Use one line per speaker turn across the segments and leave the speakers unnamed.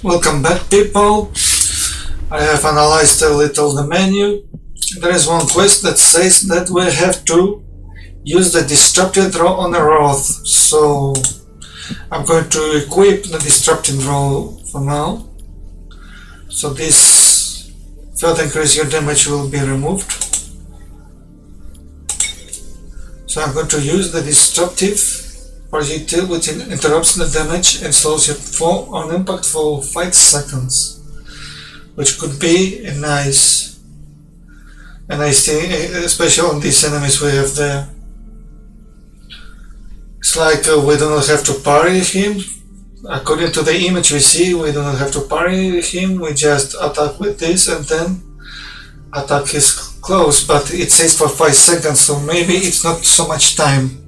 Welcome back, people. I have analyzed a little the menu. There is one quest that says that we have to use the disrupted draw on a Unearth, so I'm going to equip the disrupted draw for now. So this further increase your damage will be removed. So I'm going to use the disruptive projectile, which interrupts the damage and slows your fall on impact for 5 seconds, which could be a nice thing, especially on these enemies we have there. It's like we do not have to parry him. According to the image we see, we do not have to parry him, we just attack with this and then attack his close, but it says for 5 seconds, so maybe it's not so much time.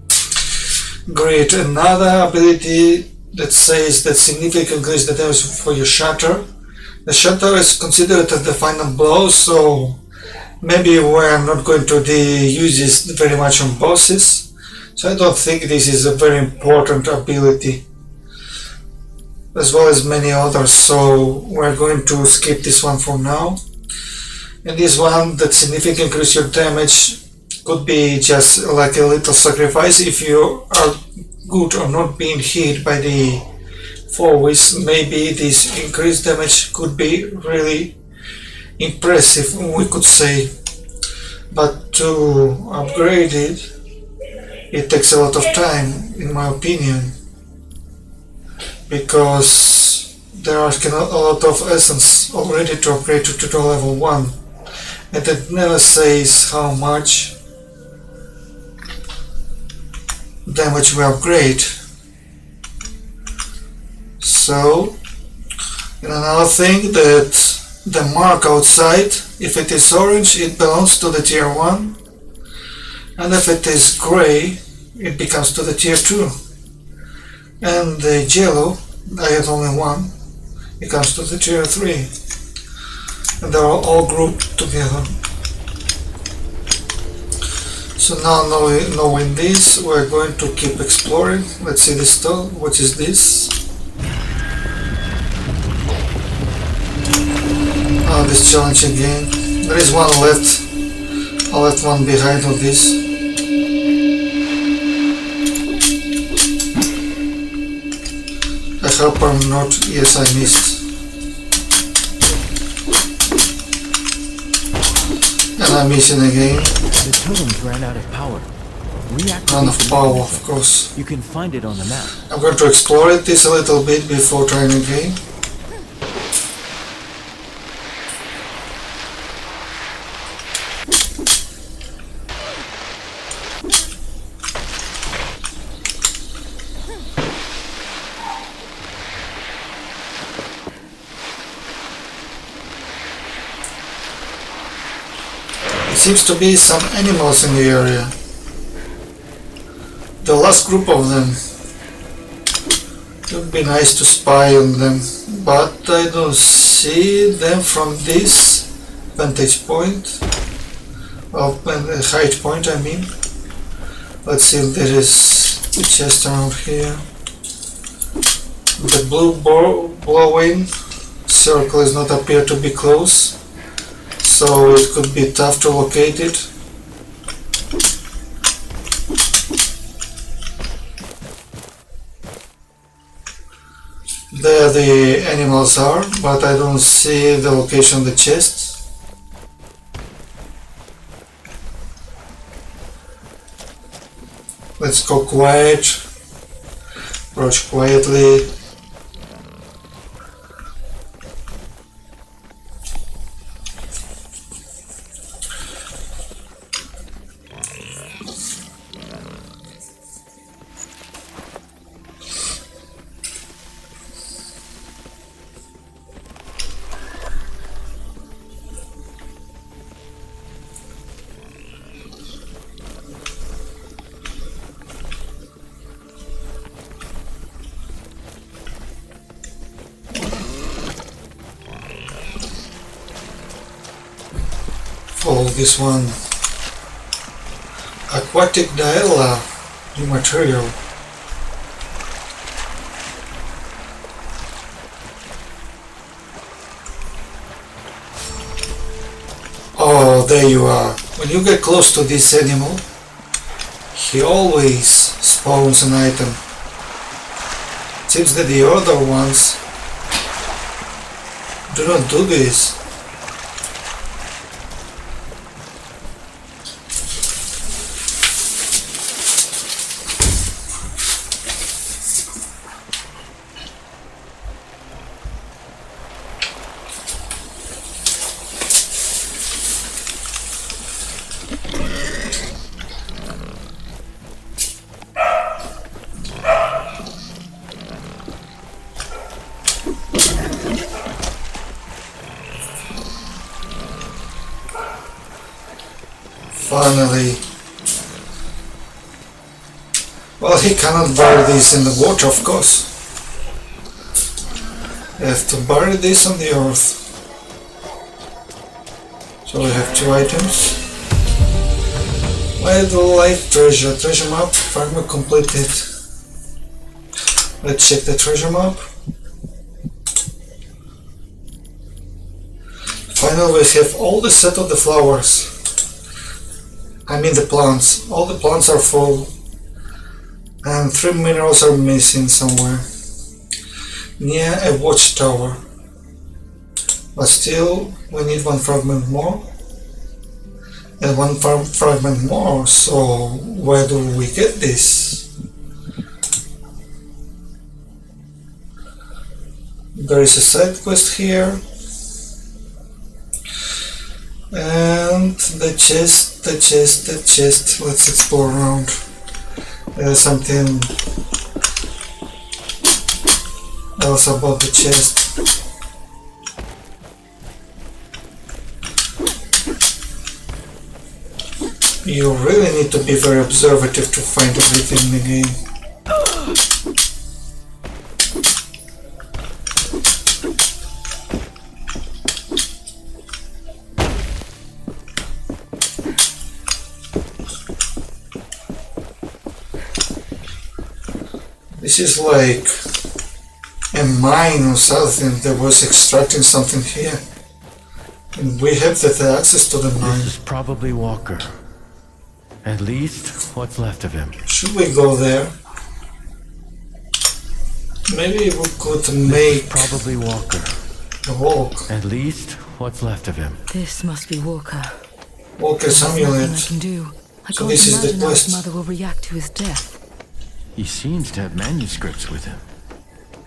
Great, another ability that says that significantly increase the damage for your shatter. The shatter is considered as the final blow, so maybe we're not going to use this very much on bosses. So I don't think this is a very important ability, as well as many others, so we're going to skip this one for now. And this one that significantly increase your damage could be just like a little sacrifice if you are good or not being hit by the foes. Maybe this increased damage could be really impressive, we could say, but to upgrade it takes a lot of time, in my opinion, because there are a lot of essence already to upgrade to level 1, and it never says how much damage we upgrade. So, and another thing, that the mark outside, if it is orange, it belongs to the tier 1, and if it is gray, it becomes to the tier 2, and the yellow, I have only one, it comes to the tier 3, and they are all grouped together. So now knowing this, we're going to keep exploring. Let's see this stuff. What is this? Oh, this challenge again. There is one left. I left one behind on this. I hope I'm not. Yes, I missed. And I'm missing again.
The totems ran out of power.
Run of power, of course.
You can find it on the map.
I'm going to explore this a little bit before trying again. Seems to be some animals in the area. The last group of them. It would be nice to spy on them, but I don't see them from this vantage point, of height point, I mean. Let's see if there is a chest around here. The blue glowing circle does not appear to be close, so it could be tough to locate it. There the animals are, but I don't see the location of the chest. Let's go quiet, approach quietly. Follow this one. Aquatic Diella, new material. there you are. When you get close to this animal, he always spawns an item. It seems that the other ones do not do this. Finally. Well, he cannot bury this in the water, of course. You have to bury this on the earth. So we have 2 items. Why the life treasure? Treasure map, fragment completed. Let's check the treasure map. Finally we have all the set of the flowers. I mean the plants. All the plants are full. And 3 minerals are missing somewhere. Near a watchtower. But still, we need 1 fragment more. And 1 fragment more, so where do we get this? There is a side quest here. And the chest. Let's explore around. There's something else about the chest. You really need to be very observative to find everything in the game. This is like a mine or something that was extracting something here. And we have the access to the mine.
This is probably Walker. At least what's left of him.
Should we go there? Maybe we could make
Probably Walker.
a walk.
At least what's left of him.
This must be Walker.
Walker's
There's nothing
amulet.
I can do. I
So
can't
this is the
imagine how his
quest.
mother will react to his death.
He seems to have manuscripts with him.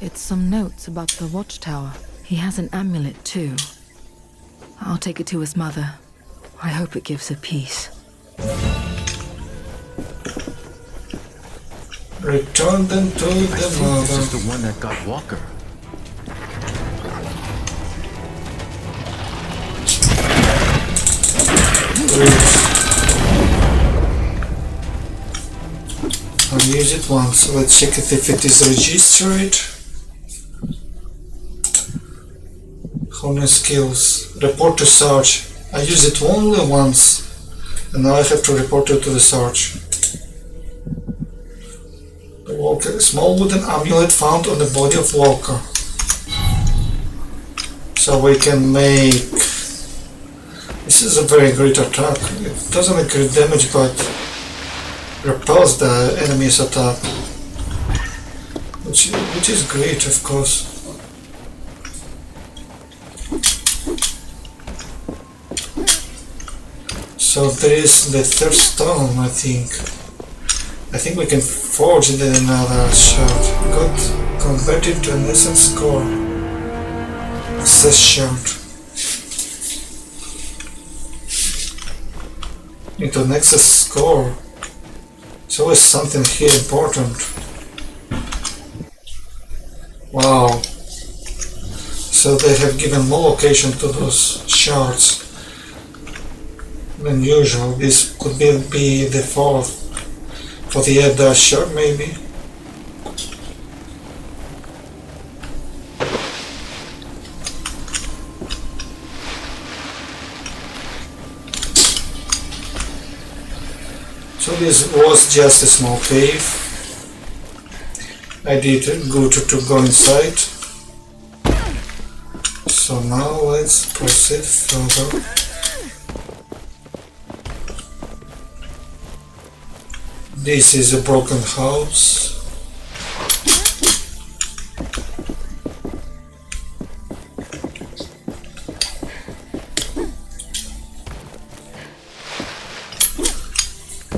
It's some notes about the watchtower. He has an amulet too. I'll take it to his mother. I hope it gives her peace.
Return them to
I
the
think this
mother.
is the one that got Walker.
I'll use it once. Let's check it if it is registered. Honor skills. Report to Sarge. I use it only once. And now I have to report it to the Sarge. The Walker. Small wooden amulet found on the body of Walker. So we can make... This is a very great attack. It doesn't make great damage, but repels the enemy's attack, which is great, of course. So there is the third stone, I think. I think we can forge it in another shard. Got converted to an essence core. Access shard. Into an access score. There's always something here important. Wow. So they have given more location to those shards than usual. This could be the fourth for the air dash shard, maybe. So this was just a small cave. I did good to go inside. So now let's proceed further. This is a broken house.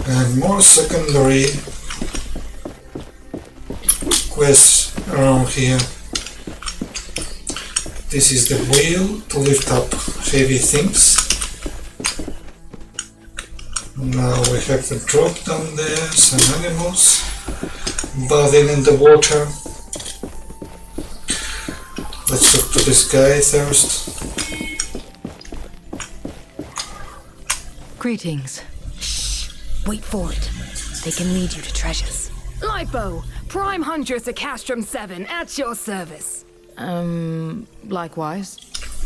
And more secondary quests around here. This is the wheel to lift up heavy things. Now we have a drop down there, some animals bathing in the water. Let's talk to this guy first.
Greetings.
Wait for it. They can lead you to treasures.
Lipo, Prime Huntress of Castrum 7, at your service.
Likewise.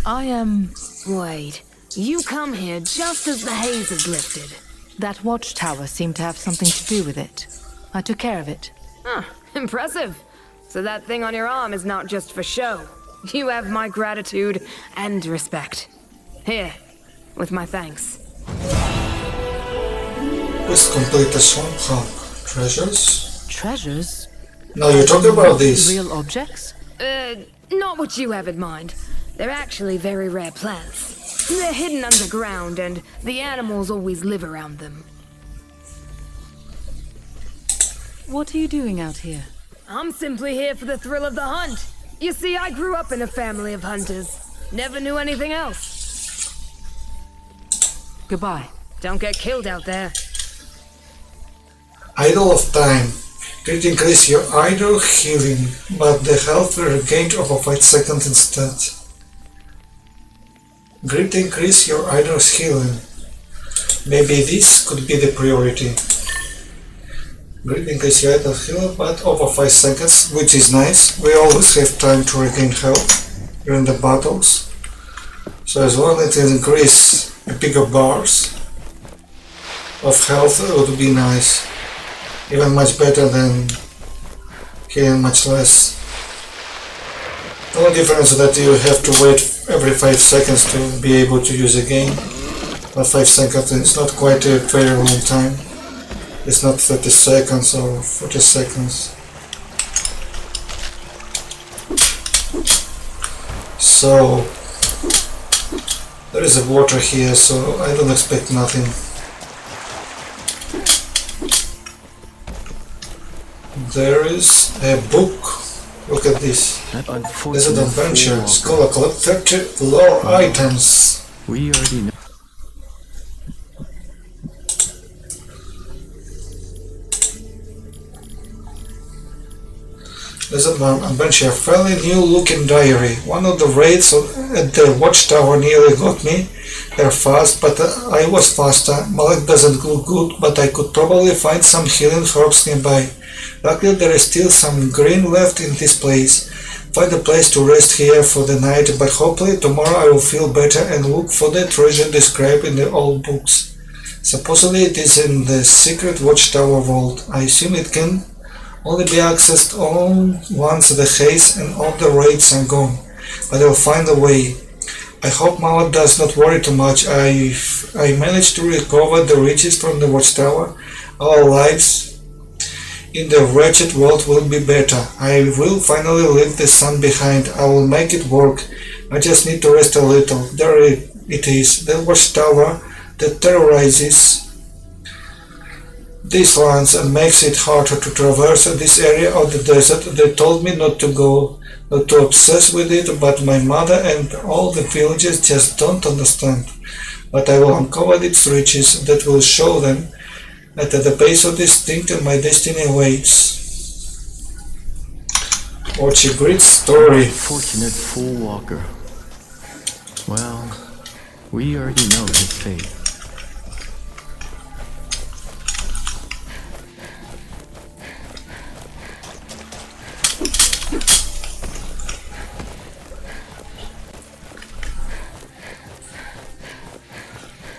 I am...
Wait, you come here just as the haze is lifted.
That watchtower seemed to have something to do with it. I took care of it.
Huh, impressive. So that thing on your arm is not just for show. You have my gratitude and respect. Here, with my thanks.
Let's complete the swamp hub. Treasures?
Treasures?
Now you talk about these.
Real objects?
Not what you have in mind. They're actually very rare plants. They're hidden underground, and the animals always live around them.
What are you doing out here?
I'm simply here for the thrill of the hunt. You see, I grew up in a family of hunters. Never knew anything else.
Goodbye.
Don't get killed out there.
Idol of Time. It increase your idol healing, but the health will regained over 5 seconds instead. Grit increase your idol's healing. Maybe this could be the priority. Grit increase your idol's healing, but over 5 seconds, which is nice. We always have time to regain health during the battles. So as long as it increase the bigger bars of health, it would be nice. Even much better than healing much less. The only difference is that you have to wait every 5 seconds to be able to use again. But 5 seconds is not quite a very long time. It's not 30 seconds or 40 seconds. So there is a water here, so I don't expect nothing. There is a book. Look at this. There's an adventure. Scholar collect 30 lore items.
We already know.
There's an adventure. Fairly new looking diary. One of the raids at the watchtower nearly got me there fast, but I was faster. Malek doesn't look good, but I could probably find some healing herbs nearby. Luckily there is still some green left in this place. Find a place to rest here for the night, but hopefully tomorrow I will feel better and look for the treasure described in the old books. Supposedly it is in the secret watchtower vault. I assume it can only be accessed once the haze and all the raids are gone, but I will find a way. I hope Malak does not worry too much. If I manage to recover the riches from the watchtower, our lives in the wretched world will be better. I will finally leave the sun behind. I will make it work. I just need to rest a little. There it is, the watchtower that terrorizes these lands and makes it harder to traverse this area of the desert. They told me not to go, not to obsess with it, but my mother and all the villagers just don't understand. But I will uncover its riches that will show them that at the base of this thing my destiny awaits. What a great story.
Fortunate fool walker. Well, we already know his fate.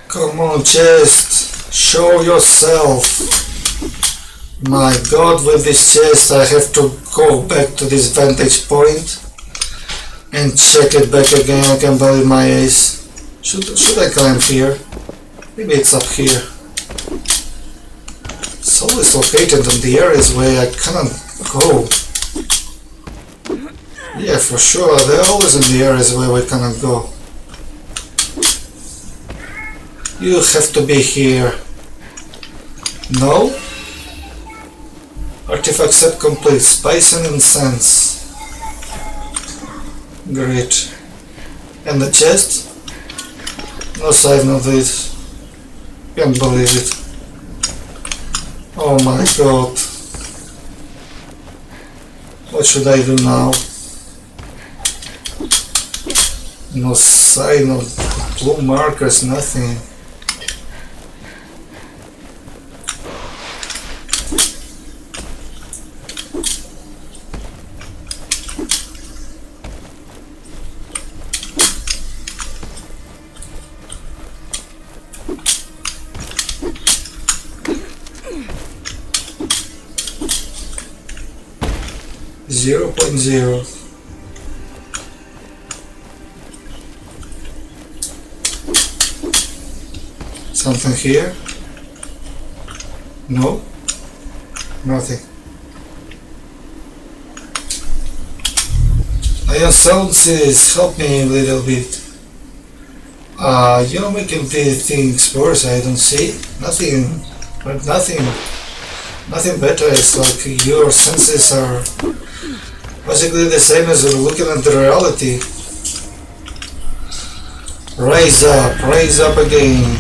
Come on, chest, show yourself. My god, with this chest I have to go back to this vantage point and check it back again. I can't believe my eyes. Should I climb here? Maybe it's up here. So always located in the areas where I cannot go. Yeah, for sure, they're always in the areas where we cannot go. You have to be here. No? Artifact set complete. Spice and incense. Great. And the chest? No sign of it. Can't believe it. Oh my god. What should I do now? No sign of blue markers, nothing. Zero point zero. Something here? No? Nothing. Ion sounds help me a little bit. You're making the things worse. I don't see nothing, but nothing better. It's like your senses are basically the same as looking at the reality. Rise up again.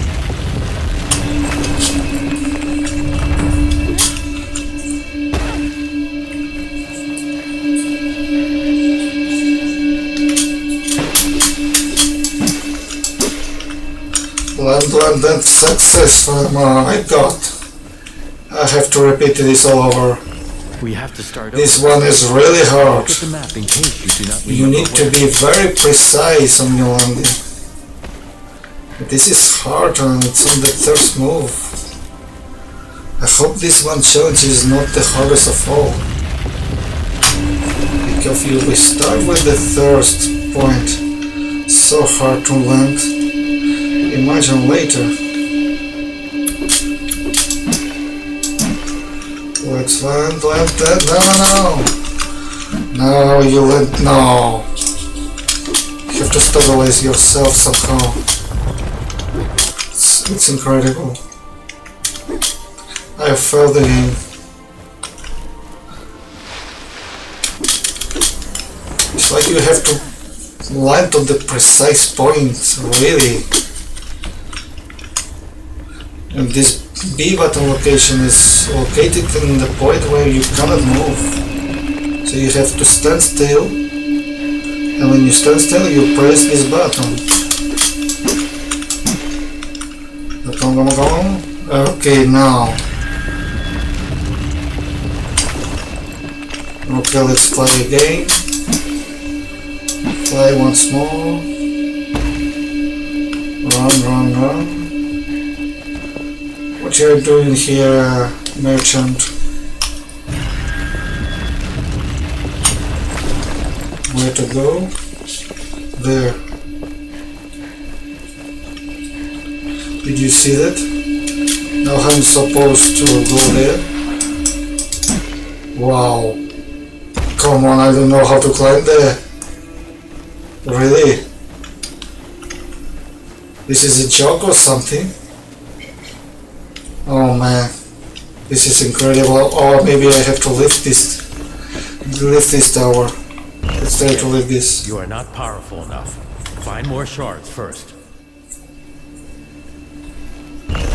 Land that success I got. I have to repeat this all over.
We have to start
This
over.
one is really hard.
Look at the map in case you do not
You
remember
need to
where-
be very precise on your landing. This is hard and it's on the third move. I hope this one challenge is not the hardest of all. Because if we start with the third point, so hard to land. Imagine later. Let's land that. No, you land, no. You have to stabilize yourself somehow. It's incredible. I have failed the game. It's like you have to land on the precise point, really. And this B button location is located in the point where you cannot move. So you have to stand still, and when you stand still you press this button. Okay, now. Okay, let's fly again. Fly once more. Run. What you're doing here, merchant? Where to go? There. Did you see that? Now I'm supposed to go there? Wow. Come on, I don't know how to climb there. Really? This is a joke or something? Oh man, this is incredible. Or maybe I have to lift this tower. Let's try to lift this.
You are not powerful enough. Find more shards first.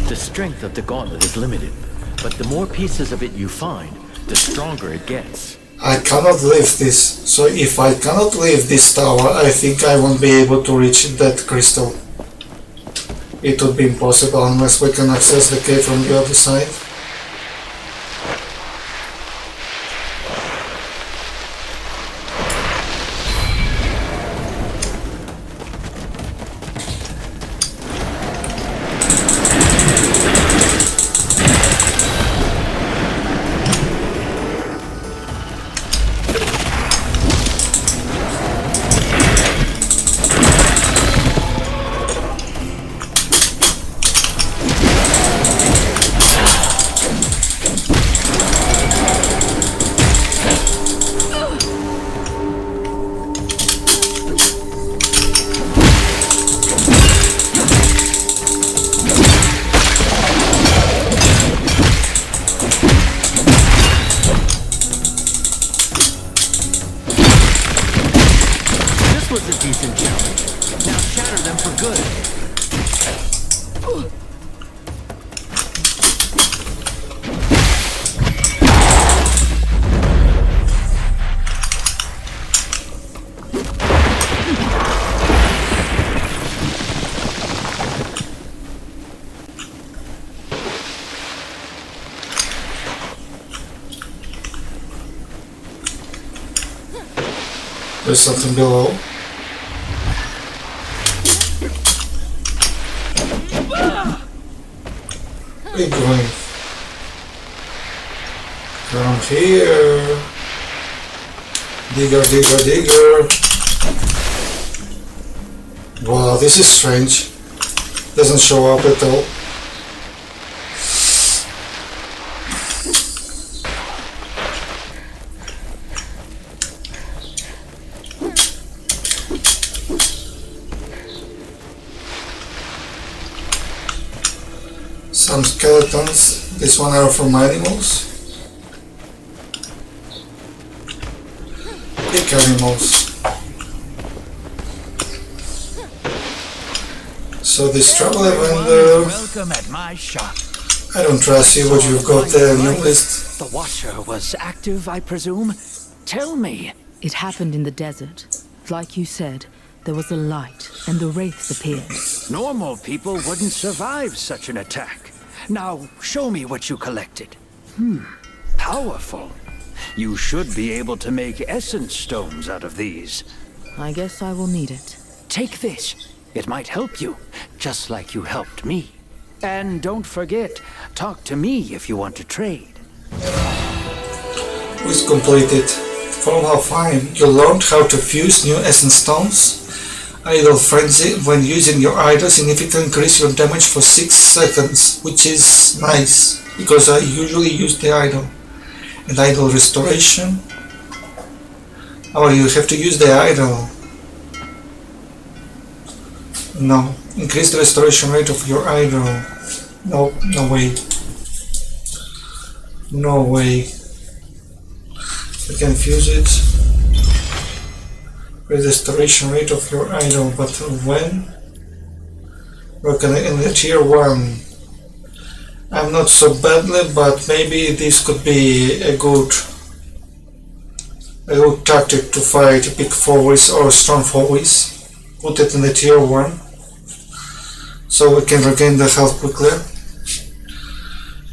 The strength of the gauntlet is limited, but the more pieces of it you find, the stronger it gets.
I cannot lift this, so if I cannot lift this tower, I think I won't be able to reach that crystal. It would be impossible unless we can access the cave from the other side.
decent challenge. Now shatter them for good.
There's something below. We're going from here. Digger, digger, digger. Wow, this is strange. Doesn't show up at all. Some skeletons. This one are from animals. Big animals. So this travel vendor.
Welcome at my shop.
I don't trust you. What you've got there on your list.
The Watcher was active, I presume. Tell me.
It happened in the desert. Like you said, there was a light, and the wraiths appeared.
Normal people wouldn't survive such an attack. Now, show me what you collected. Powerful. You should be able to make essence stones out of these.
I guess I will need it.
Take this. It might help you, just like you helped me. And don't forget, talk to me if you want to trade.
Quest completed. From how fine. You learned how to fuse new essence stones. Idle Frenzy. When using your idol, significantly increase your damage for 6 seconds, which is nice, because I usually use the idol. And idol restoration. Oh, you have to use the idol. No. Increase the restoration rate of your idol. No, no way. No way. You can fuse it. Restoration rate of your idol, but when? We're gonna in the tier 1. I'm not so badly, but maybe this could be a good tactic to fight big foes or strong foes. Put it in the tier 1, so we can regain the health quickly.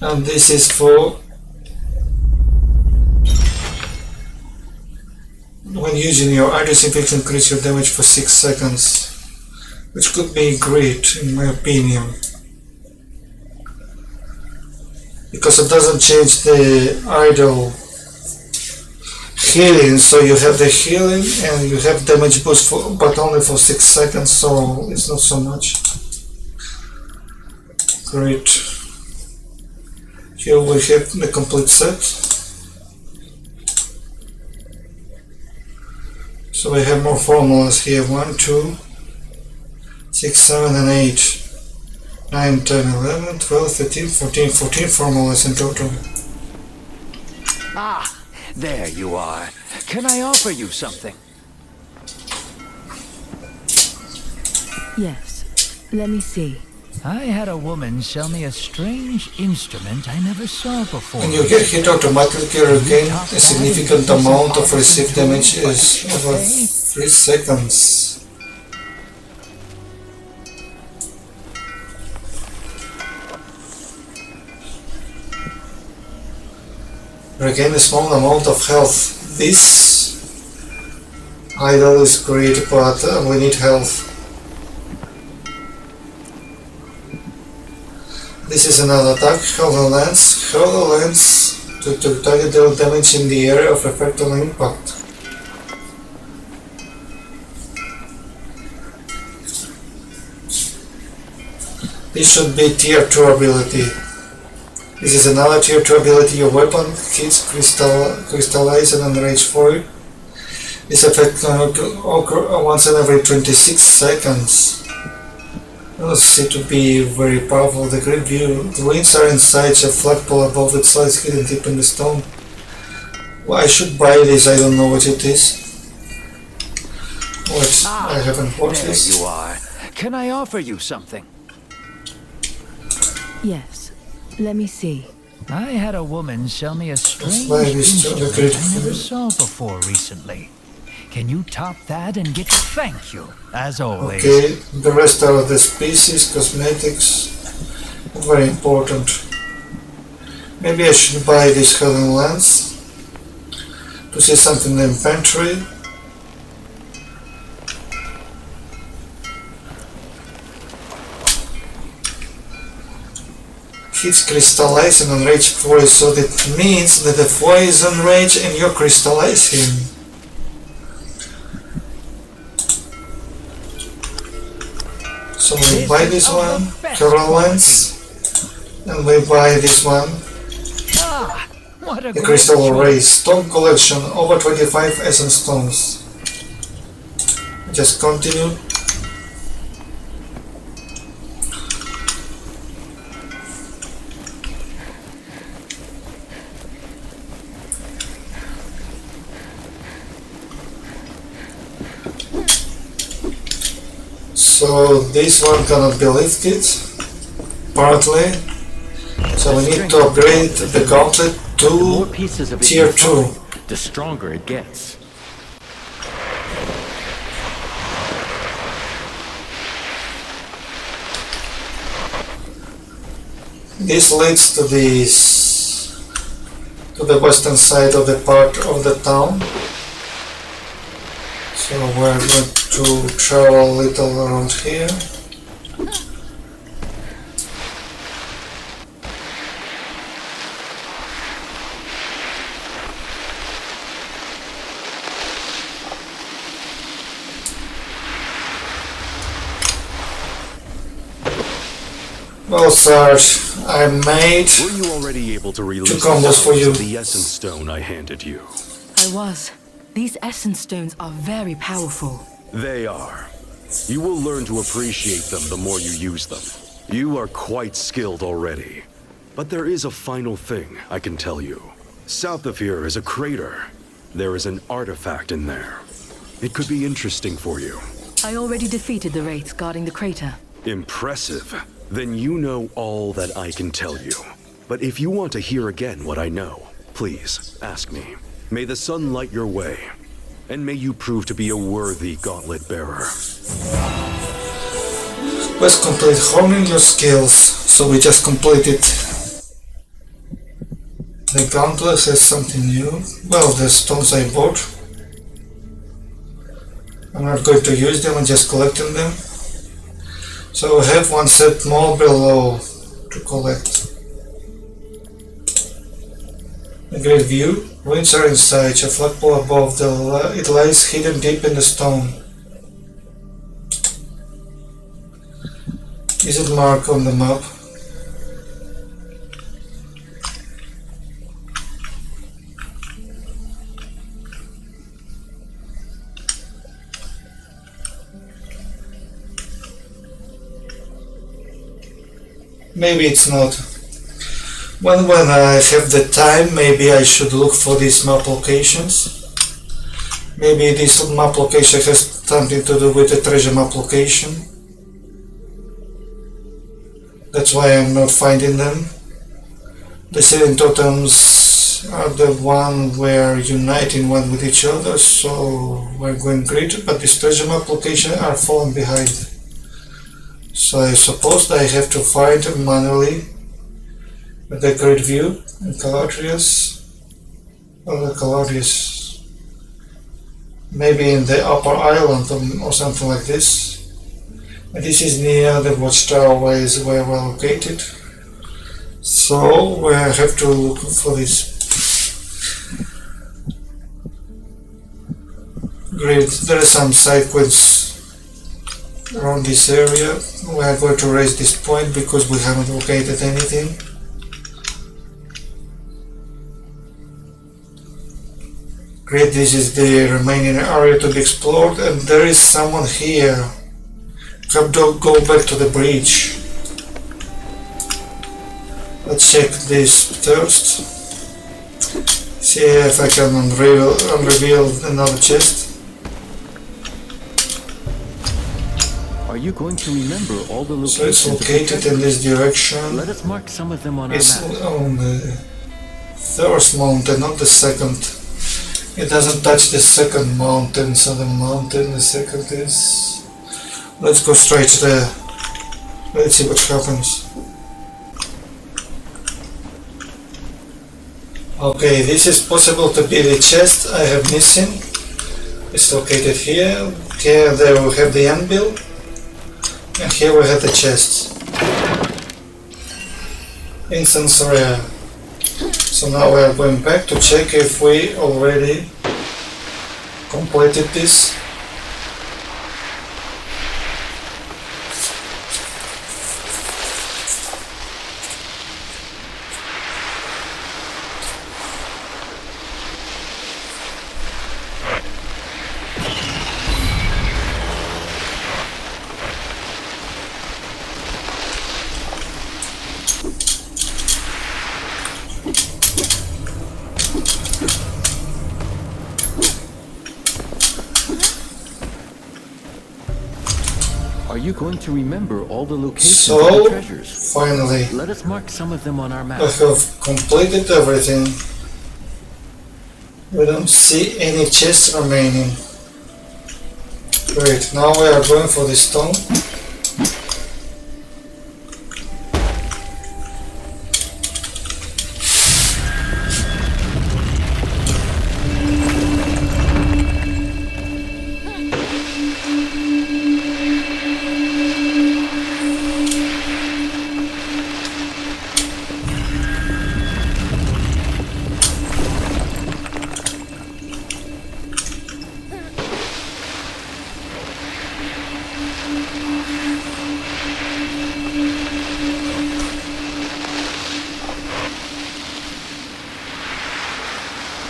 And this is for when using your idol, inflict increase your damage for 6 seconds, which could be great in my opinion, because it doesn't change the idol healing, so you have the healing and you have damage boost for, but only for 6 seconds, so it's not so much. Great. Here we have the complete set. So we have more formulas here. 1, 2, 6, 7 and 8. 9, 10, 11, 12, 13, 14. 14 formulas in total.
Ah, there you are. Can I offer you something?
Yes. Let me see.
I had a woman sell me a strange instrument I never saw before.
When you get hit, automatically regain a significant amount of received damage is over 3 seconds. Regain a small amount of health. This idol is great, but we need health. This is another attack, Hollow Lens. Hollow Lens to target deal damage in the area of effect on impact. This should be tier 2 ability. This is another tier 2 ability. Your weapon hits crystallize and enrage for you. This effect can occur once in every 26 seconds. Doesn't seem to be very powerful. The great view. The wings are inside a flagpole above it, slides hidden deep in the stone. Well, I should buy this, I don't know what it is. What? I haven't watched
There
this.
you are. Can I offer you something?
Yes. Let me see.
I had a woman sell me a strange
why this
instrument
great
I never
food.
saw before recently. Can you top that and get... Thank you, as always.
Okay, the rest are the species, cosmetics. Very important. Maybe I should buy this hidden lens to see something in the inventory. Hits crystallize and enrage foil, so that means that the foil is enraged and you crystallize him. So we buy this one, Coral Lens, and we buy this one,
Ah, what a
the
great
Crystal
choice.
Array Stone Collection, over 25 Essence Stones. Just continue. So this one cannot be lifted, partly. So we need to upgrade the gauntlet
The more
to
pieces of it
tier
you
2.
find, the stronger it gets.
This leads to the western side of the part of the town. So we're going to travel a little around here. Well, Sarge, I made
Were you already able to release
two
the
combos for
essence
you.
of the essence stone I handed you?
I was. These essence stones are very powerful.
They are. You will learn to appreciate them the more you use them. You are quite skilled already. But there is a final thing I can tell you. South of here is a crater. There is an artifact in there. It could be interesting for you.
I already defeated the wraiths guarding the crater.
Impressive. Then you know all that I can tell you. But if you want to hear again what I know, please ask me. May the sun light your way, and may you prove to be a worthy gauntlet bearer.
Let's complete honing your skills. So we just completed. The gauntlet has something new. Well, the stones I bought. I'm not going to use them, I'm just collecting them. So we have one set more below to collect. A great view. Ruins are inside, a flagpole above it lies hidden deep in the stone. Is it marked on the map? Maybe it's not. When I have the time, maybe I should look for these map locations. Maybe this map location has something to do with the treasure map location. That's why I'm not finding them. The seven totems are the one we're uniting one with each other, so we're going great, but this treasure map location are falling behind. So I suppose I have to find them manually with the great view in Commentaries, or the Commentaries, maybe in the upper island or something like this. And this is near the watchtower where we're located. So we have to look for this. Great, there are some side quests around this area. We are going to raise this point because we haven't located anything. Great, this is the remaining area to be explored, and there is someone here. Have to go back to the bridge. Let's check this first. See if I can unreveal another chest.
Are you going to remember all the
So it's
locations?
located in this direction.
Let us mark some of them on our
It's
map.
on the first mountain, not the second. It doesn't touch the second mountain, so the mountain, the second is... Let's go straight there. Let's see what happens. Okay, this is possible to be the chest I have missing. It's located here. Here there we have the anvil. And here we have the chest. Instance rare. So now we are going back to check if we already completed this.
Are you going to remember all the locations of
So,
the treasures?
finally,
Let us mark some of them on our map.
I have completed everything. We don't see any chests remaining. Great, now we are going for the stone.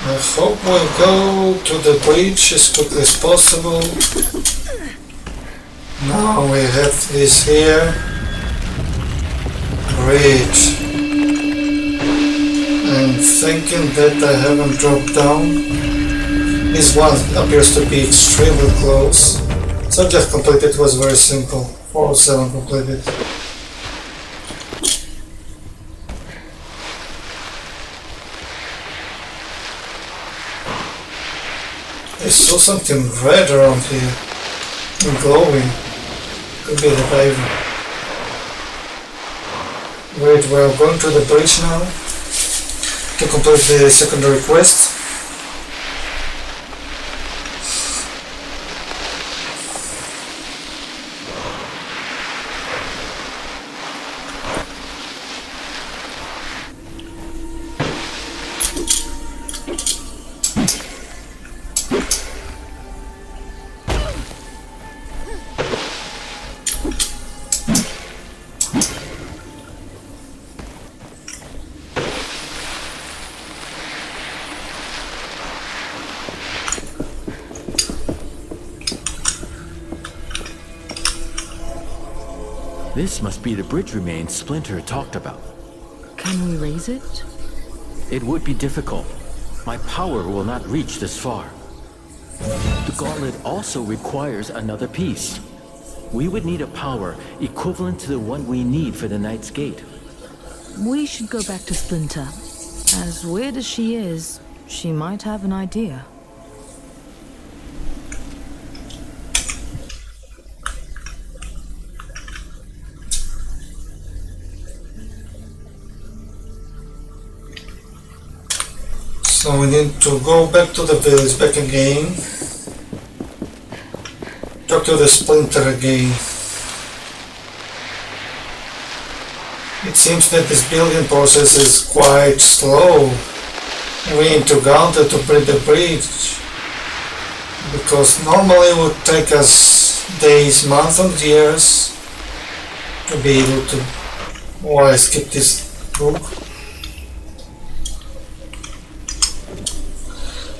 I hope we'll go to the bridge as quickly as possible. Now we have this here. Great. I'm thinking that I haven't dropped down. This one appears to be extremely close. So just completed, was very simple. 407 completed. I saw something red around here, and glowing. Could be the diver. Wait, we're going to the bridge now to complete the secondary quest.
This must be the bridge remains Splinter talked about.
Can we raise it?
It would be difficult. My power will not reach this far. The gauntlet also requires another piece. We would need a power equivalent to the one we need for the Knight's Gate.
We should go back to Splinter. As weird as she is, she might have an idea.
So we need to go back to the village, back again. Talk to the Splinter again. It seems that this building process is quite slow. We need to gauntlet to build the bridge. Because normally it would take us days, months and years to be able to... Oh, I skipped this book.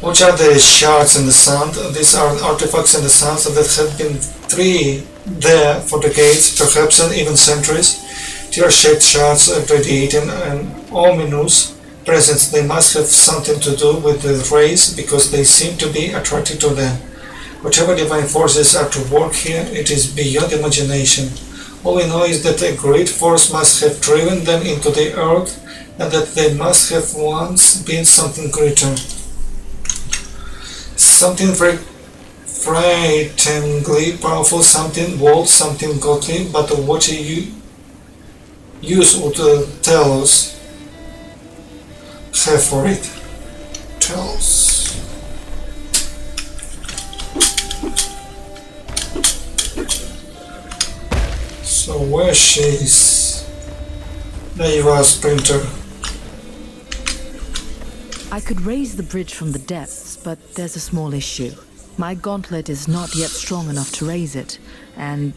Which are the shards in the sand? These are artifacts in the sand that have been 3 there for decades, perhaps even centuries. Tear-shaped shards radiating an ominous presence. They must have something to do with the race because they seem to be attracted to them. Whatever divine forces are to work here, it is beyond imagination. All we know is that a great force must have driven them into the earth, and that they must have once been something greater. Something very frighteningly powerful, something bold, something godly, but what you use would tell us. Have for it. Tell us. So where she is? There you are, Sprinter.
I could raise the bridge from the depths, but there's a small issue. My gauntlet is not yet strong enough to raise it, and...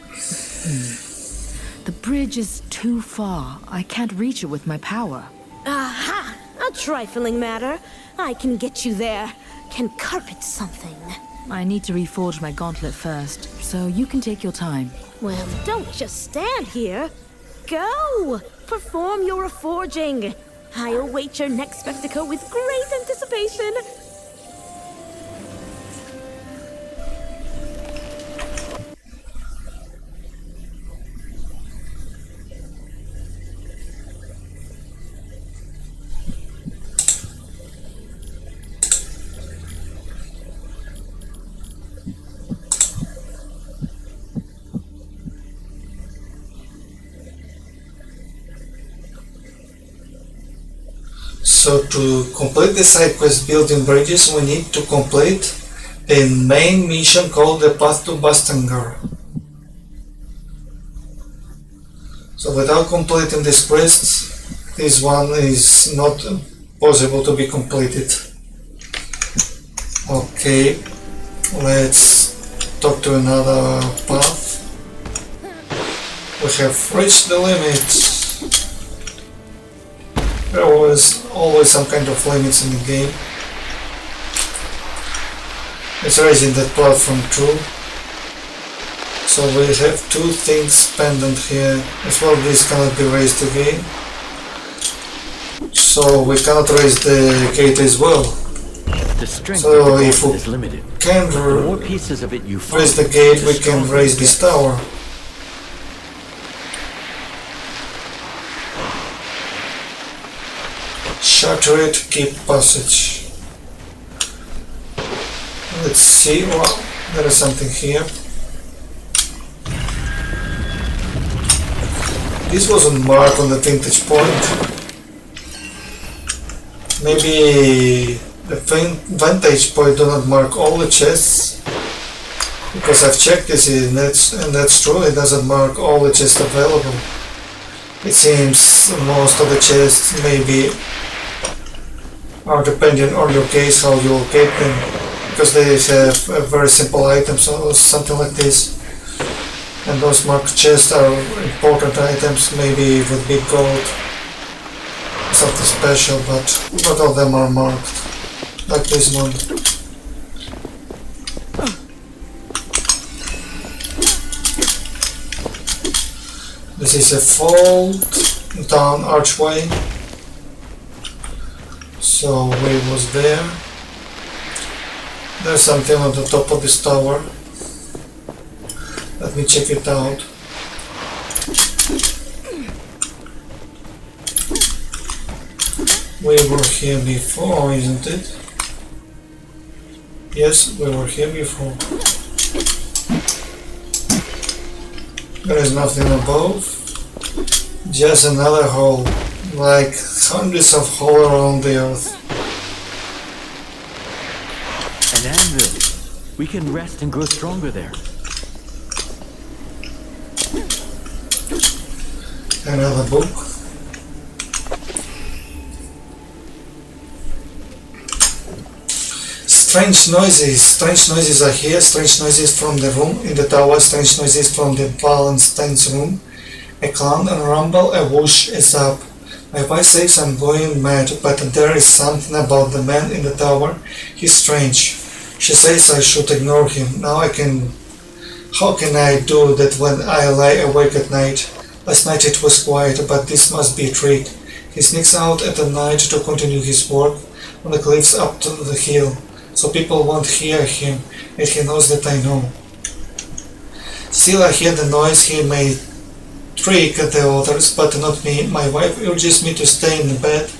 the bridge is too far. I can't reach it with my power.
Aha! A trifling matter. I can get you there. Can carpet something.
I need to reforge my gauntlet first, so you can take your time.
Well, don't just stand here. Go! Perform your reforging. I await your next spectacle with great anticipation.
So to complete the side quest building bridges, we need to complete a main mission called the Path to Bastangar. So without completing this quest, this one is not possible to be completed. Okay, let's talk to another path. We have reached the limits. There are always some kind of limits in the game. It's raising that platform too. So we have two things pendant here. As well, this cannot be raised again. So we cannot raise the gate as well.
The strength
So
of the
if
gauntlet
we
is limited.
can
The more pieces of it you
raise
find,
the gate,
the
we can
stronger
raise
it
this
gets.
tower. Shutter it, keep passage. Let's see, well, there is something here. This wasn't marked on the vintage point. Maybe the vantage point do not mark all the chests. Because I've checked this and that's true, it doesn't mark all the chests available. It seems most of the chests maybe are depending on your case how you locate them, because they have very simple items or something like this, and those marked chests are important items, maybe with big gold, something special, but not all of them are marked, like this one. This is a fold down archway. So we was there. There's something on the top of this tower. Let me check it out. We were here before, isn't it? Yes, we were here before. There is nothing above. Just another hole. Like hundreds of holes around the earth.
An anvil. We can rest and grow stronger there.
Another book. Strange noises are here, strange noises from the room in the tower, strange noises from the Wallenstein's room. A clown, a rumble, a whoosh, a zap. My wife says I'm going mad, but there is something about the man in the tower. He's strange. She says I should ignore him. Now how can I do that when I lie awake at night? Last night it was quiet, but this must be a trick. He sneaks out at the night to continue his work on the cliffs up to the hill. so people won't hear him, and he knows that I know. Still I hear the noise. He may trick the others, but not me. My wife urges me to stay in bed.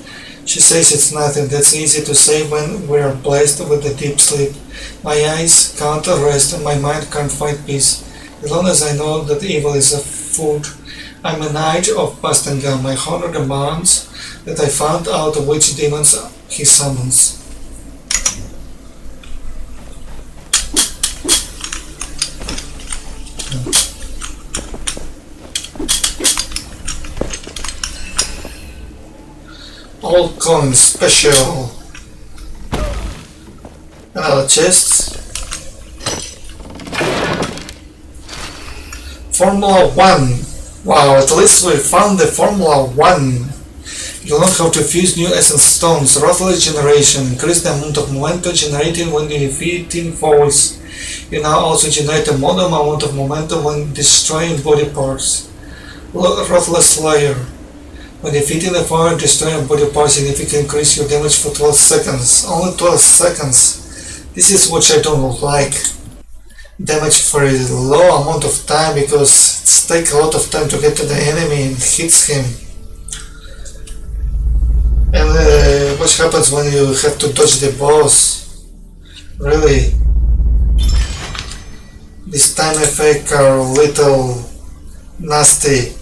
She says it's nothing. That's easy to say when we're blessed with a deep sleep. My eyes can't rest and my mind can't find peace. As long as I know that evil is a food, I'm a knight of Pastanga. My honor demands that I find out which demons he summons. All coins special. Another chest. Formula 1. Wow, at least we found the Formula 1. You learn how to fuse new essence stones. Ruthless generation. Increase the amount of momentum generated when defeating foes. You now also generate a modern amount of momentum when destroying body parts. Ruthless Slayer. When defeating a foe and destroying body parts, significantly increase your damage for 12 seconds. Only 12 seconds. This is what I don't like. Damage for a low amount of time, because it takes a lot of time to get to the enemy and hits him. And what happens when you have to dodge the boss? Really? These time effects are a little nasty.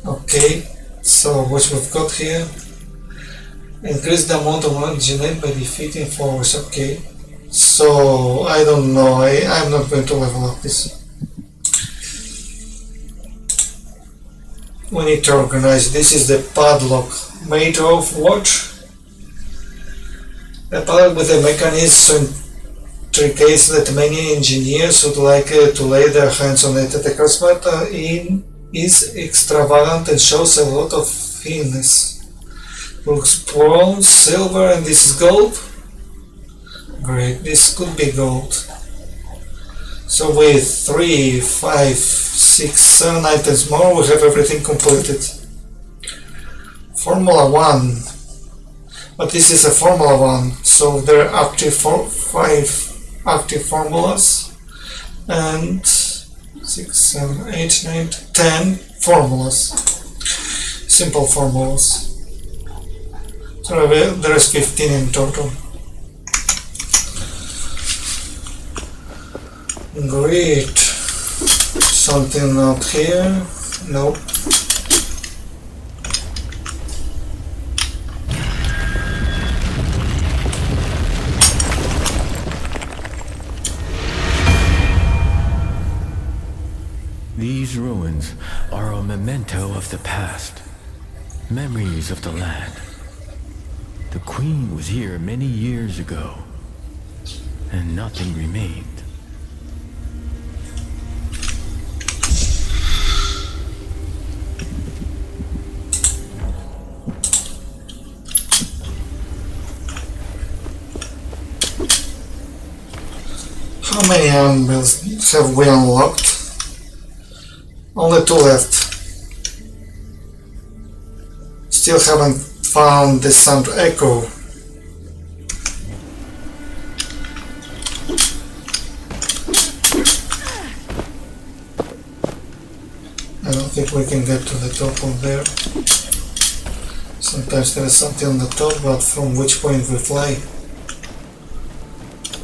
Okay, so what we've got here? Increase the amount of money generated by defeating foes. Okay, so I don't know. I'm not going to level up this. We need to organize. This is the padlock made of what? A padlock with a mechanism so intricate that many engineers would like to lay their hands on it. The craftsman is extravagant and shows a lot of fineness. Looks bronze, silver, and this is gold. Great, this could be gold. So with 3, 5, 6, 7 items more, we have everything completed. Formula 1. But this is a Formula 1, so there are active 5 active formulas and 6, 7, 8, 9, 10 formulas. Simple formulas. So there is 15 in total. Great. Something not here? Nope.
These ruins are a memento of the past, memories of the land. The Queen was here many years ago, and nothing remained.
How many animals have we unlocked? Only 2 left. Still haven't found the sound echo. I don't think we can get to the top of there. Sometimes there is something on the top, but from which point we fly?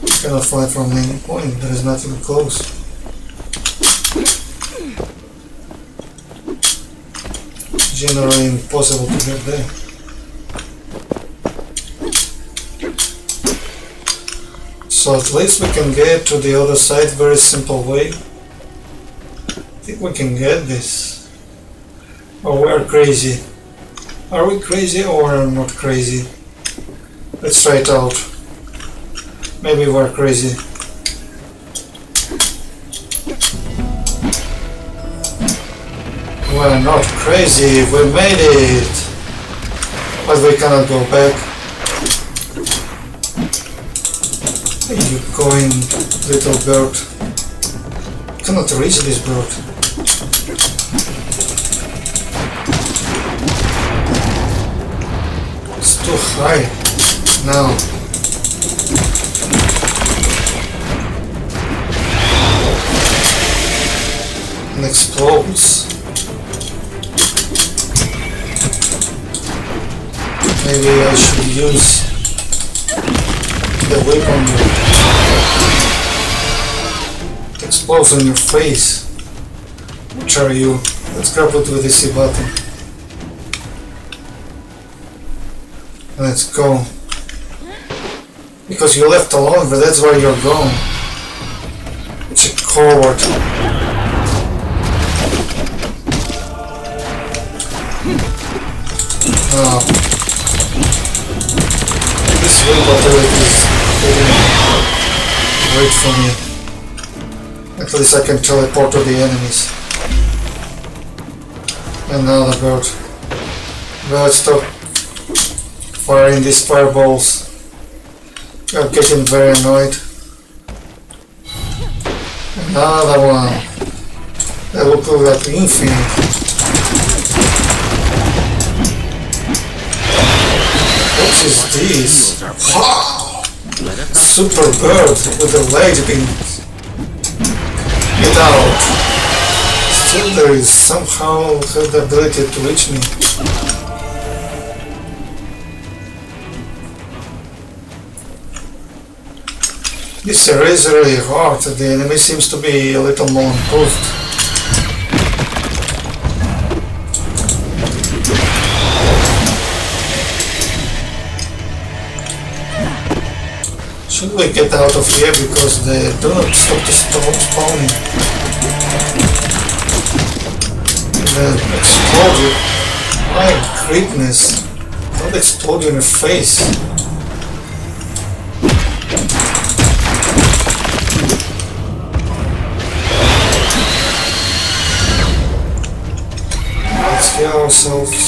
We cannot fly from any point, there is nothing close. Generally impossible to get there. So at least we can get to the other side very simple way. I think we can get this. Or we're crazy. Are we crazy or not crazy? Let's try it out. Maybe we're crazy. We're not crazy, we made it! But we cannot go back. Where are you going, little bird? Cannot reach this bird. It's too high. Now. And explodes. Maybe I should use the weapon that explodes on your face. Which are you? Let's grab it with the C button. Let's go. Because you left alone, but that's where you're going. It's a coward. This wind ability is great for me. At least I can teleport to the enemies. Another bird. Well, stop firing these fireballs. I'm getting very annoyed. Another one. They look like infinite. What is this? Wow! Super bird with a laser beam. Get out! Still there is somehow have the ability to reach me. This area is really hard. The enemy seems to be a little more improved. Should we get out of here because they do not stop the spawning? The explosion. My goodness. Don't explode in your face. Let's get ourselves.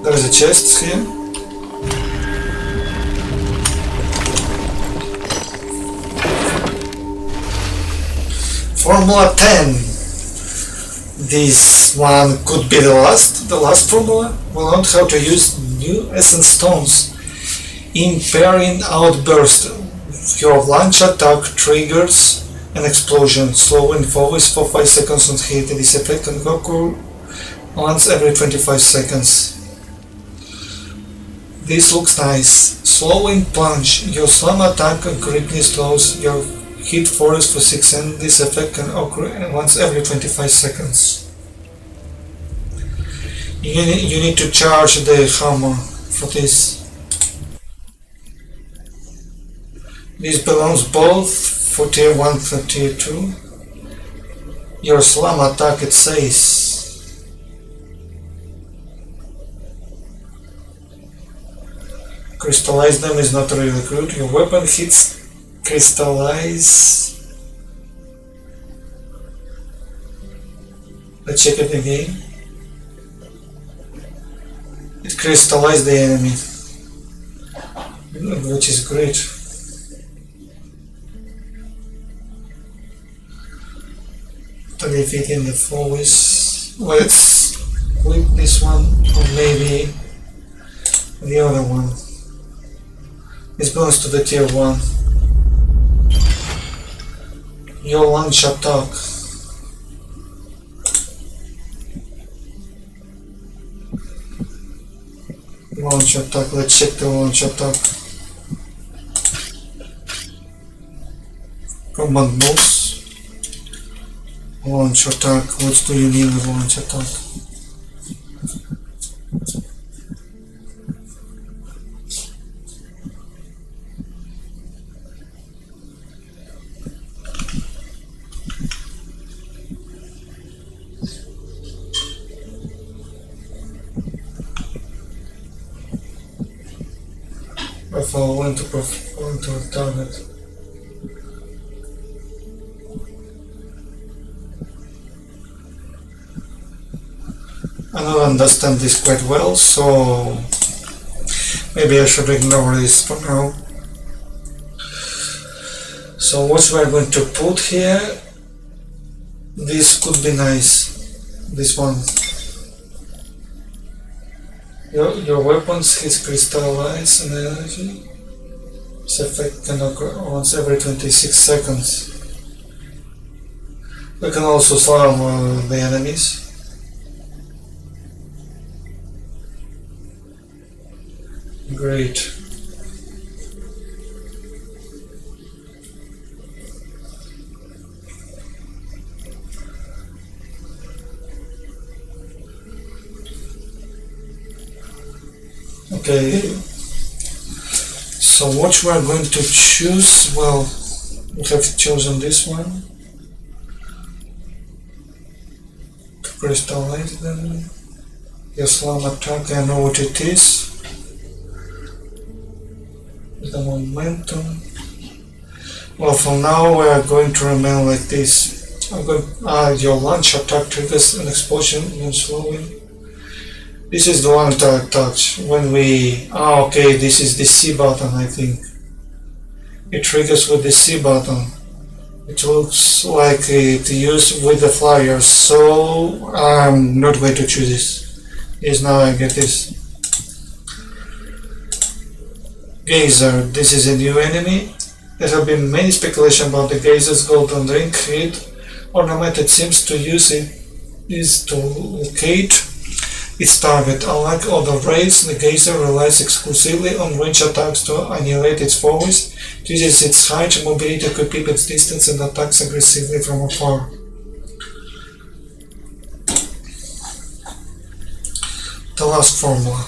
There's a chest here. Formula 10. This one could be the last formula. We'll learn how to use new essence stones. Impairing outburst. Your launch attack triggers an explosion, slowing always for 5 seconds on hit. This effect can occur once every 25 seconds. This looks nice. Slowing punch. Your slam attack and quickly slows your hit force for 6 and this effect can occur once every 25 seconds. You need to charge the hammer for this. This belongs both for tier 1 and tier 2. Your slam attack, it says. Crystallize them is not really good. Your weapon hits crystallize. Let's check it again. It crystallized the enemy, which is great. Defeating the foes. Let's click this one or maybe the other one. This belongs to the tier 1. Your launch attack. Launch attack. Let's check the launch attack. Combat moves. Launch attack. What do you need with launch attack? If I want to target. I don't understand this quite well, so maybe I should ignore this for now. So what we're going to put here, this could be nice, this one. Your weapons hit crystallize and energy. This effect can occur once every 26 seconds. We can also farm the enemies. Great. Okay, so what we are going to choose, well, we have chosen this one. Crystallite them. Yes, slam attack, I know what it is. The momentum. Well, for now we are going to remain like this. I'm going. Your launch attack triggers an explosion when slowing. This is the one that I touch when we. Okay, this is the C button, I think. It triggers with the C button. It looks like it used with the flyers, so I'm not going to choose this. Yes, now I get this. Geyser, this is a new enemy. There have been many speculations about the Geyser's golden ring hit. Ornamented seems to use it is to locate its target. Unlike other raids, the Geyser relies exclusively on range attacks to annihilate its foes. It uses its height and mobility to keep its distance and attacks aggressively from afar. The last formula.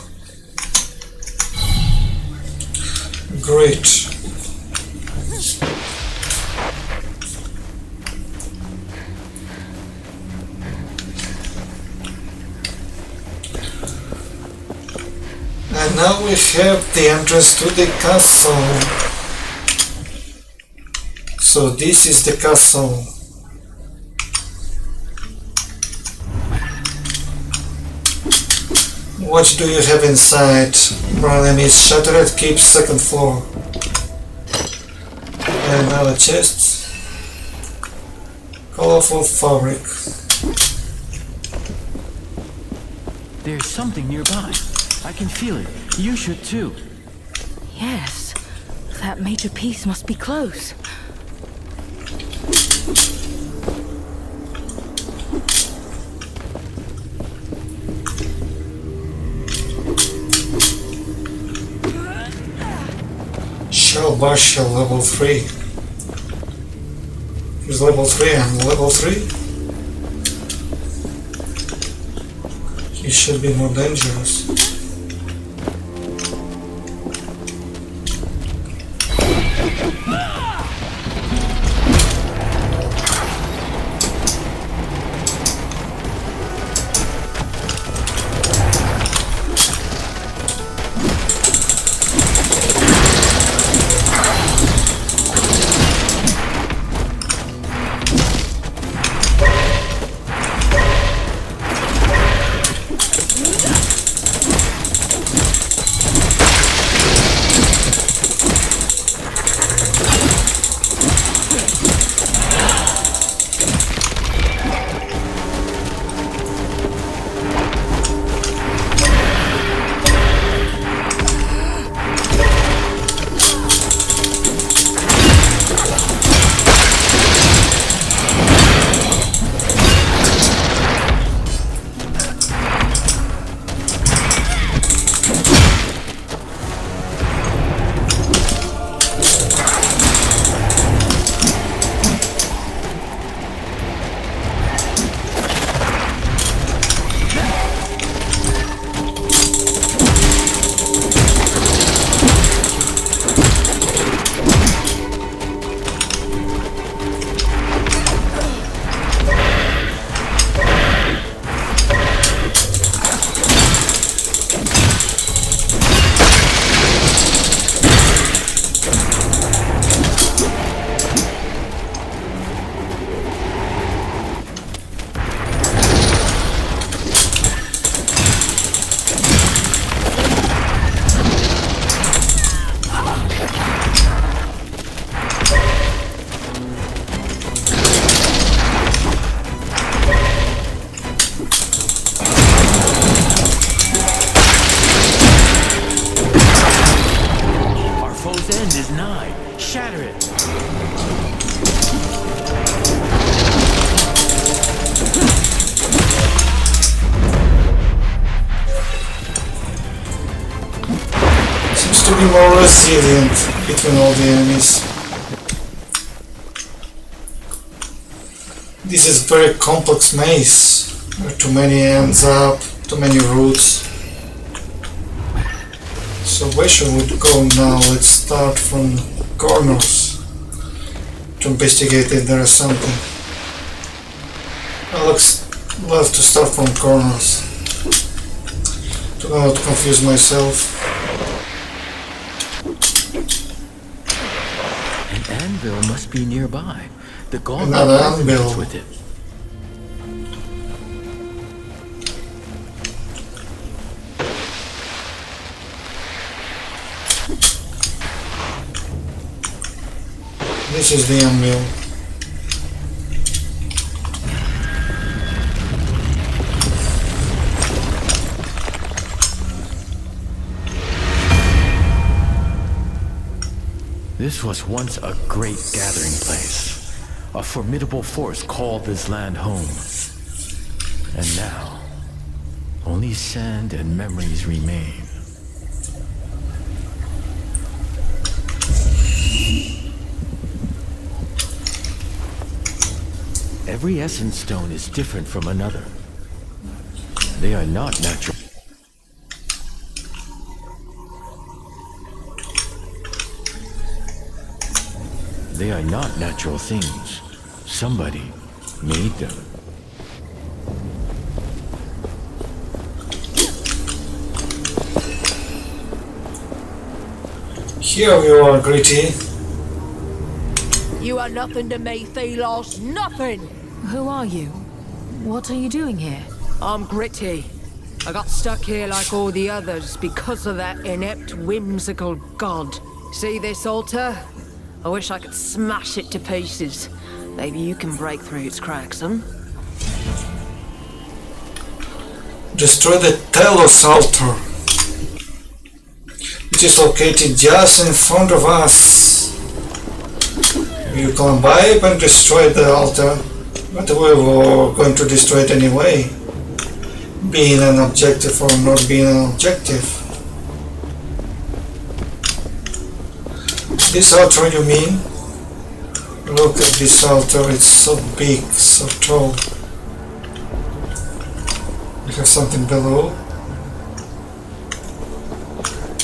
Great. And now we have the entrance to the castle. So this is the castle. What do you have inside? My name is Shattered Keep, second floor. And another chest. Colorful fabric.
There's something nearby. I can feel it. You should too.
Yes, that major piece must be close.
Shell Barshell level 3. He's level 3 and level 3. He should be more dangerous. more resilient between all the enemies. This is very complex maze. There are too many ends up, too many routes. So where should we go now? Let's start from corners to investigate if there is something. I love to start from corners to not confuse myself.
An anvil must be nearby. The gauntlet
Another anvil.
with it.
This is the anvil.
This was once a great gathering place. A formidable force called this land home. And now, only sand and memories remain. Every essence stone is different from another. They are not natural. They are not natural things. Somebody made them.
Here you are, Gritty.
You are nothing to me, Thelos, nothing!
Who are you? What are you doing here?
I'm Gritty. I got stuck here like all the others because of that inept, whimsical god. See this altar? I wish I could smash it to pieces. Maybe you can break through its cracks, huh?
Destroy the Telos altar, which is located just in front of us. You can vibe and destroy the altar, but we were going to destroy it anyway, being an objective or not being an objective. This altar, you mean? Look at this altar, it's so big, so tall. We have something below.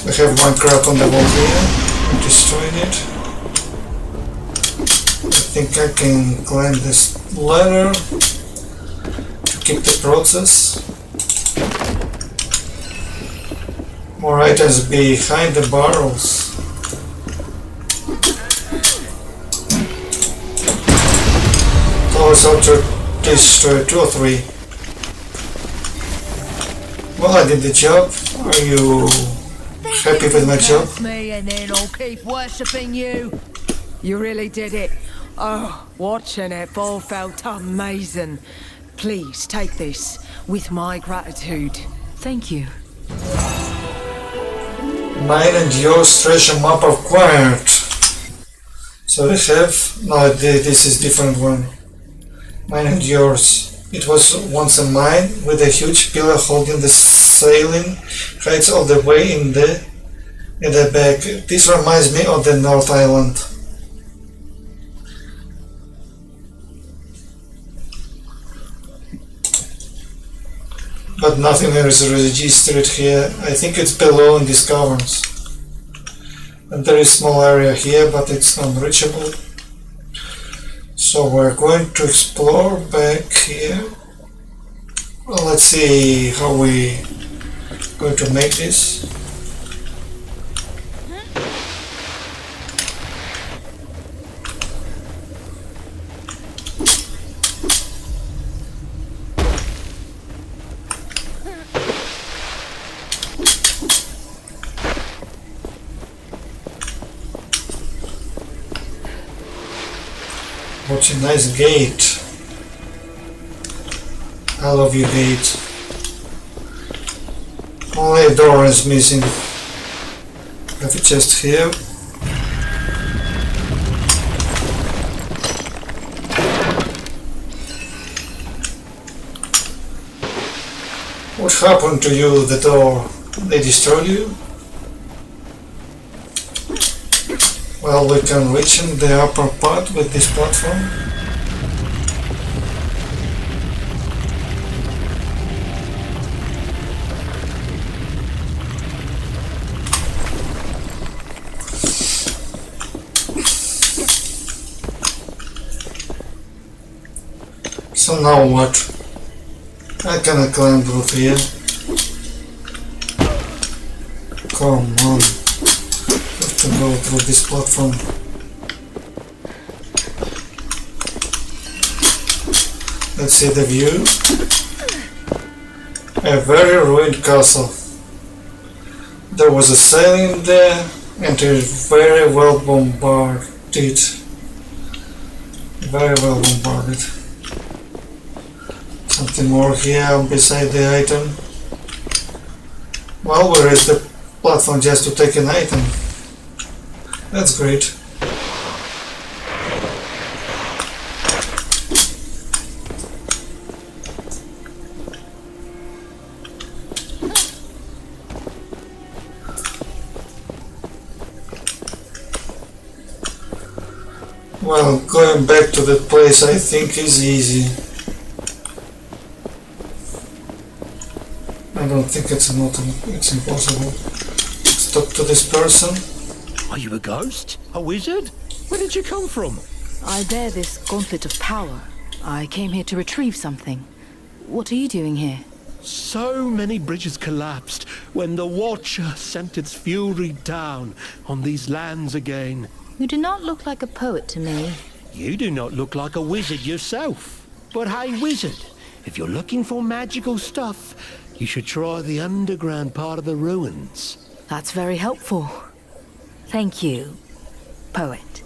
We have one crack on the wall here. We destroyed it. I think I can climb this ladder to keep the process. More items behind the barrels. Altar destroyed 2 or 3. Well, I did the job. Are you happy with my job?
Me and then I'll keep worshipping you. You really did it. Oh, watching it all felt amazing. Please take this with my gratitude.
Thank you.
Mine and yours treasure map acquired. So we have... No, this is different one. Mine and yours. It was once a mine with a huge pillar holding the sailing heights all the way in the back. This reminds me of the North Island. But nothing is registered here. I think it's below in these caverns. And there is a small area here, but it's not reachable. So we're going to explore back here. Well, let's see how we going to make this. What a nice gate. I love your gate. Only a door is missing. Have a chest here. What happened to you, the door? They destroyed you? Well, we can reach in the upper part with this platform. So now what? I cannot climb through here. Come on. Have to go through this platform. Let's see the view. A very ruined castle. There was a sail in there and it is very well bombarded. Very well bombarded. Something more here beside the item. Well, where is the platform just to take an item? That's great. Well, going back to that place I think is easy. I don't think it's impossible. Talk to this person.
Are you a ghost? A wizard? Where did you come from?
I bear this gauntlet of power. I came here to retrieve something. What are you doing here?
So many bridges collapsed when the Watcher sent its fury down on these lands again.
You do not look like a poet to me.
You do not look like a wizard yourself. But hey, wizard, if you're looking for magical stuff, you should try the underground part of the ruins.
That's very helpful. Thank you, poet.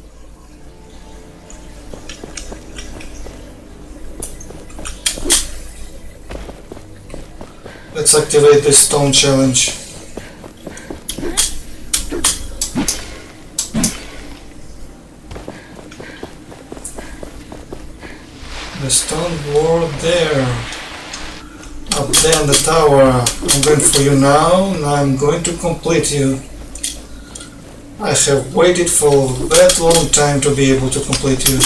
Let's activate the stone challenge. The stone wall there. Up there in the tower. I'm going for you now, and I'm going to complete you. I have waited for that long time to be able to complete you.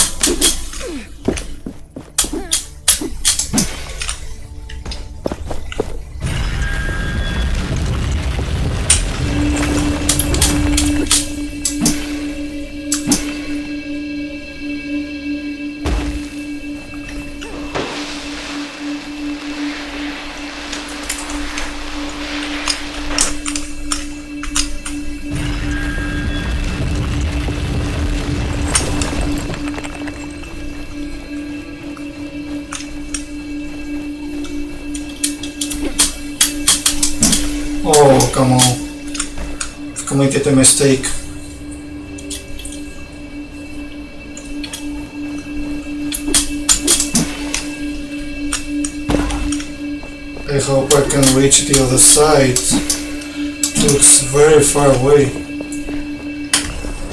Oh, come on. I've committed a mistake. I hope I can reach the other side. It looks very far away.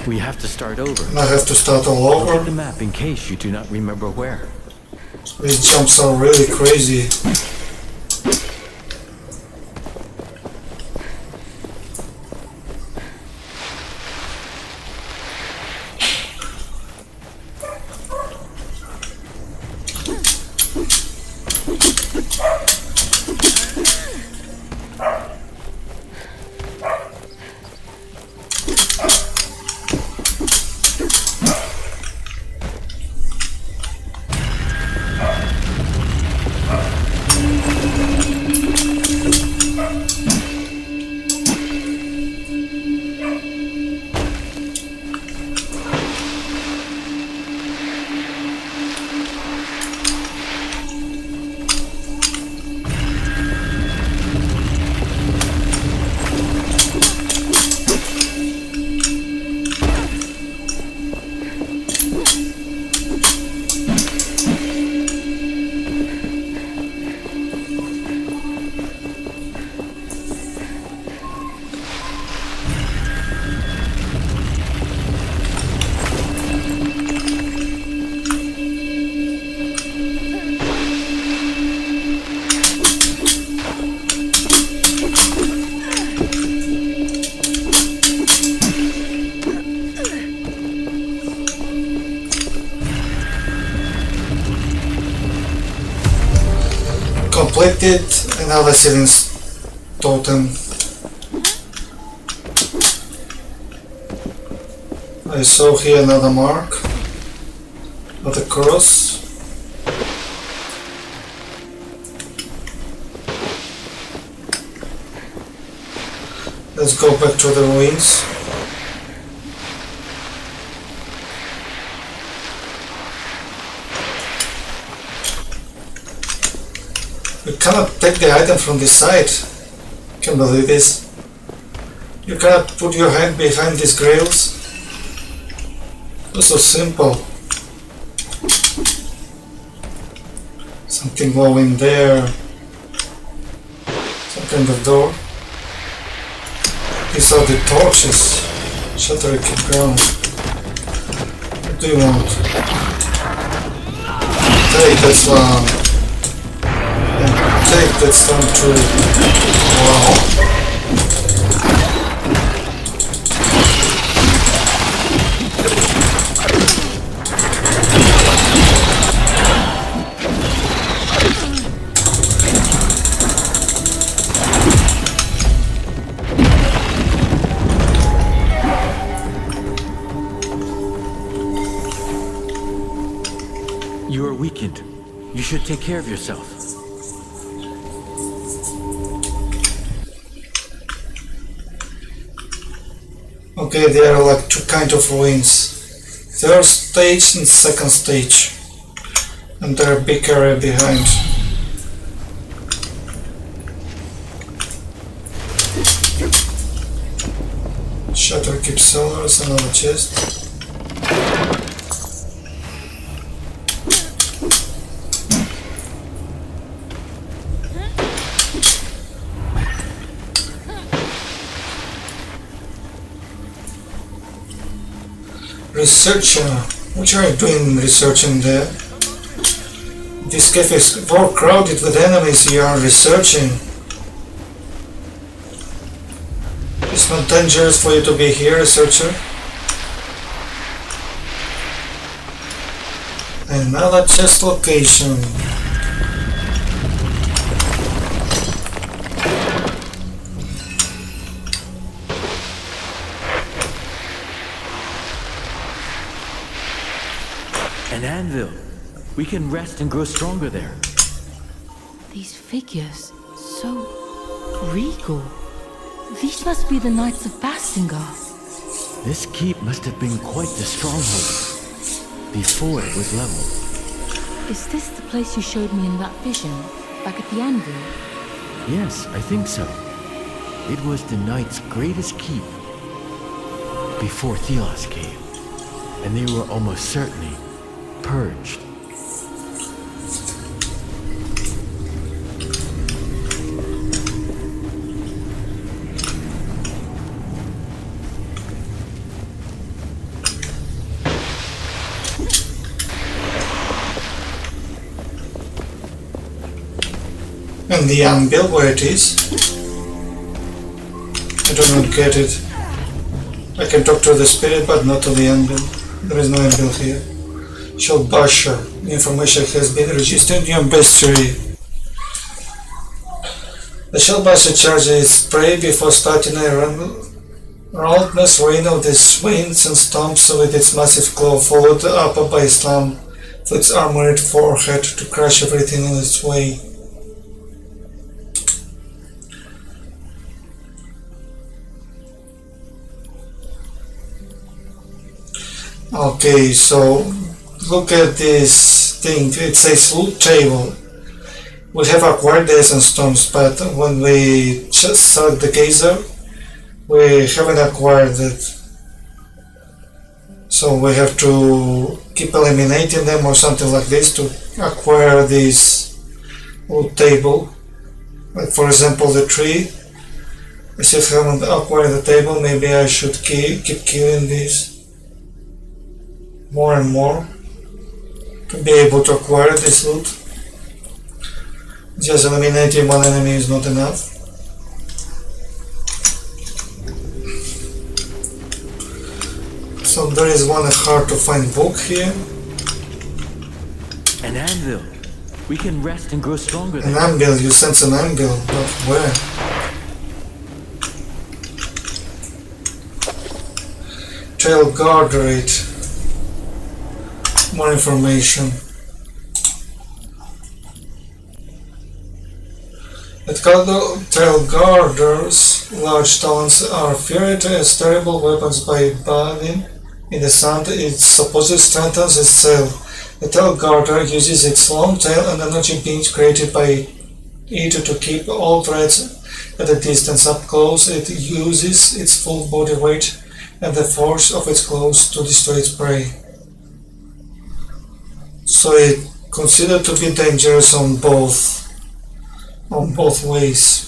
We have to start over.
And I have to start all
Look
over.
at the map in case you do not remember where.
These jumps are really crazy. completed another Sealing totem. I saw here another mark of a cross. Let's go back to the ruins. You cannot take the item from the side. Can't believe this. You cannot put your hand behind these grails. It's so simple. Something glowing there. Some kind of door. These are the torches. Shutter, keep going. What do you want? Take that slime. And take that slime too. Wow.
You are weakened. You should take care of yourself.
Okay, there are like two kinds of ruins. First stage and second stage. And there are big area behind. Shutter keep cellars, another chest. Researcher, what are you doing researching there? This cave is more crowded with enemies. You are researching. It's not dangerous for you to be here, researcher. Another chest location.
An anvil. We can rest and grow stronger there.
These figures, so regal. These must be the Knights of Bastingar.
This keep must have been quite the stronghold before it was leveled.
Is this the place you showed me in that vision, back at the anvil?
Yes, I think so. It was the Knights' greatest keep before Thelos came, and they were almost certainly purged.
And the anvil, where it is? I don't get it. I can talk to the spirit, but not to the anvil. There is no anvil here. Shellbasher. The information has been registered in your bestiary. The Shellbasher charges its prey before starting a relentless rain of the winds and stomps with its massive claw, followed up by a slam for its armored forehead to crush everything in its way. Okay, so look at this thing. It says loot table. We have acquired the essence stones, but when we just start the geyser, we haven't acquired it. So we have to keep eliminating them or something like this to acquire this loot table. Like for example the tree. I still haven't acquired the table. Maybe I should keep killing these more and more to be able to acquire this loot. Just eliminating one enemy is not enough. So there is one hard to find book here.
An anvil. We can rest and grow stronger
An
there.
anvil, you sense an anvil, but where? Trail guardrate. More information. At Trail Guarders, large talons are feared as terrible weapons by bathing in the sand. It supposedly strengthens its tail. The tail guarder uses its long tail and energy beams created by it to keep all threats at a distance. Up close, it uses its full body weight and the force of its claws to destroy its prey. So it's considered to be dangerous on both ways.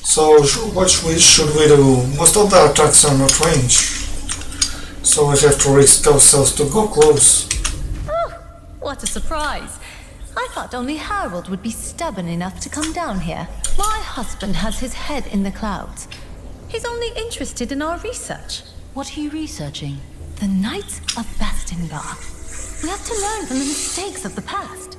So what should we do? Most of the attacks are not ranged, so we have to risk ourselves to go close.
Oh, what a surprise. I thought only Harold would be stubborn enough to come down here. My husband has his head in the clouds. He's only interested in our research.
What are you researching?
The Knights of Bastingar. We have to learn from the mistakes of the past.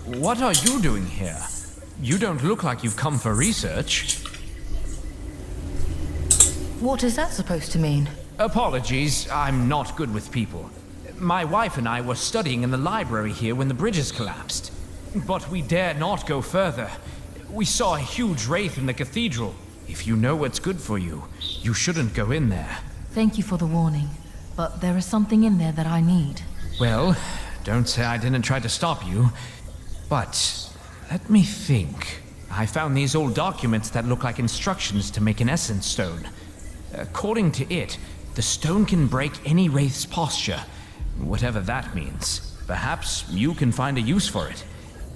What are you doing here? You don't look like you've come for research.
What is that supposed to mean?
Apologies, I'm not good with people. My wife and I were studying in the library here when the bridges collapsed. But we dare not go further. We saw a huge wraith in the cathedral. If you know what's good for you, you shouldn't go in there.
Thank you for the warning, but there is something in there that I need.
Well, don't say I didn't try to stop you. But let me think. I found these old documents that look like instructions to make an essence stone. According to it, the stone can break any wraith's posture, whatever that means. Perhaps you can find a use for it.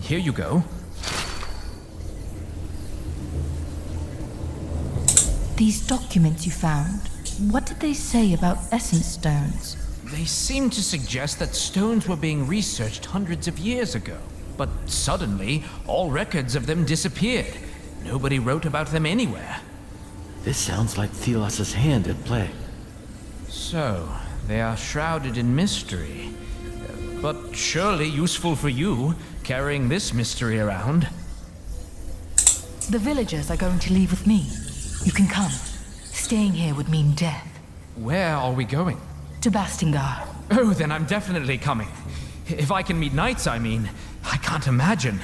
Here you go.
These documents you found, what did they say about essence stones?
They seem to suggest that stones were being researched hundreds of years ago. But suddenly, all records of them disappeared. Nobody wrote about them anywhere.
This sounds like Thelos' hand at play.
So, they are shrouded in mystery. But surely useful for you, carrying this mystery around.
The villagers are going to leave with me. You can come. Staying here would mean death.
Where are we going?
To Bastingar.
Oh, then I'm definitely coming. If I can meet knights, I mean. I can't imagine.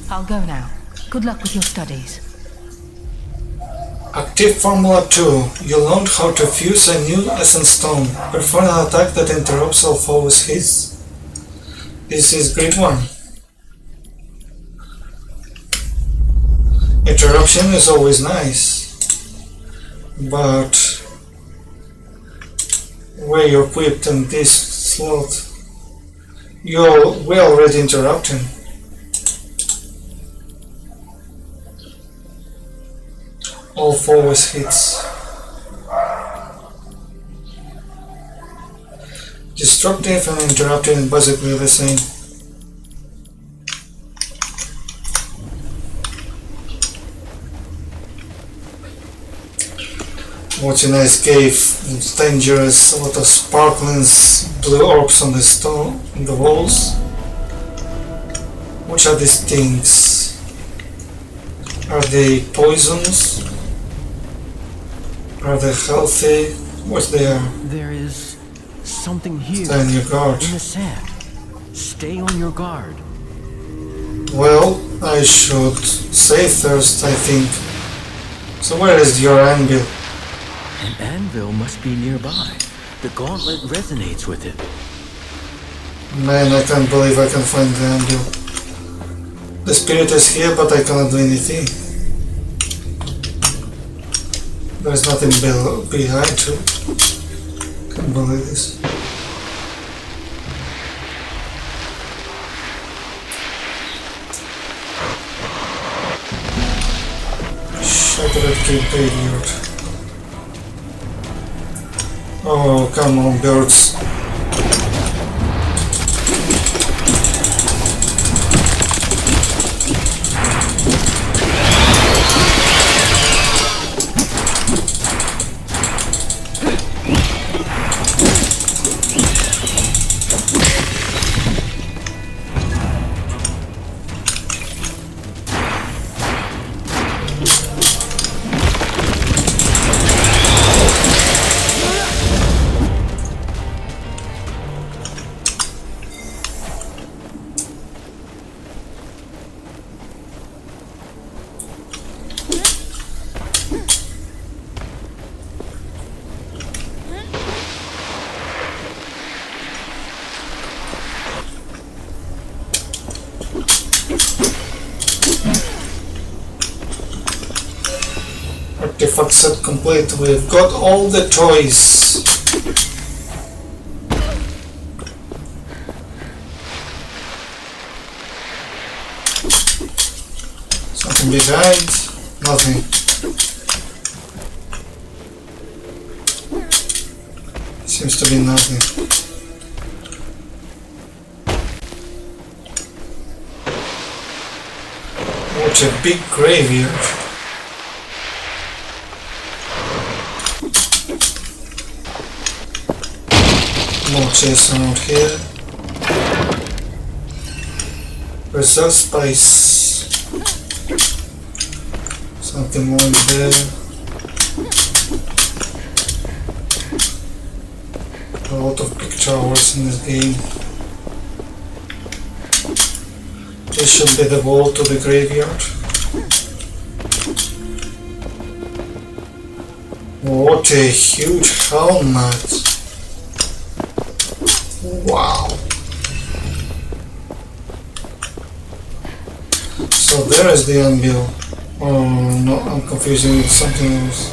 I'll go now. Good luck with your studies.
Active Formula 2. You learned how to fuse a new essence stone. Perform an attack that interrupts all foes hits. This is grade 1. Interruption is always nice, but where you're equipped in this slot, we're already interrupting. All forward hits. Destructive and interrupting is basically the same. What's a nice cave, it's dangerous, a lot of sparkling blue orbs on the stone, on the walls. What are these things? Are they poisons? Are they healthy? What's there?
There is something here
Stay on your guard.
in the sand. Stay on your guard.
Well, I should save first, I think. So where is your anvil?
An anvil must be nearby. The gauntlet resonates with it.
Man, I can't believe I can find the anvil. The spirit is here, but I cannot do anything. There's nothing behind too. Can't believe this. Shut that kid, idiot. Oh, Oh, come on, birds. Artifact set complete. We've got all the toys. Something behind? Nothing. Seems to be nothing. What a big graveyard. More chests around here. Reserve spice. Something more in there. A lot of big towers in this game. This should be the wall to the graveyard. What a huge helmet! Wow! So there is the anvil. Oh no, I'm confusing it with something else.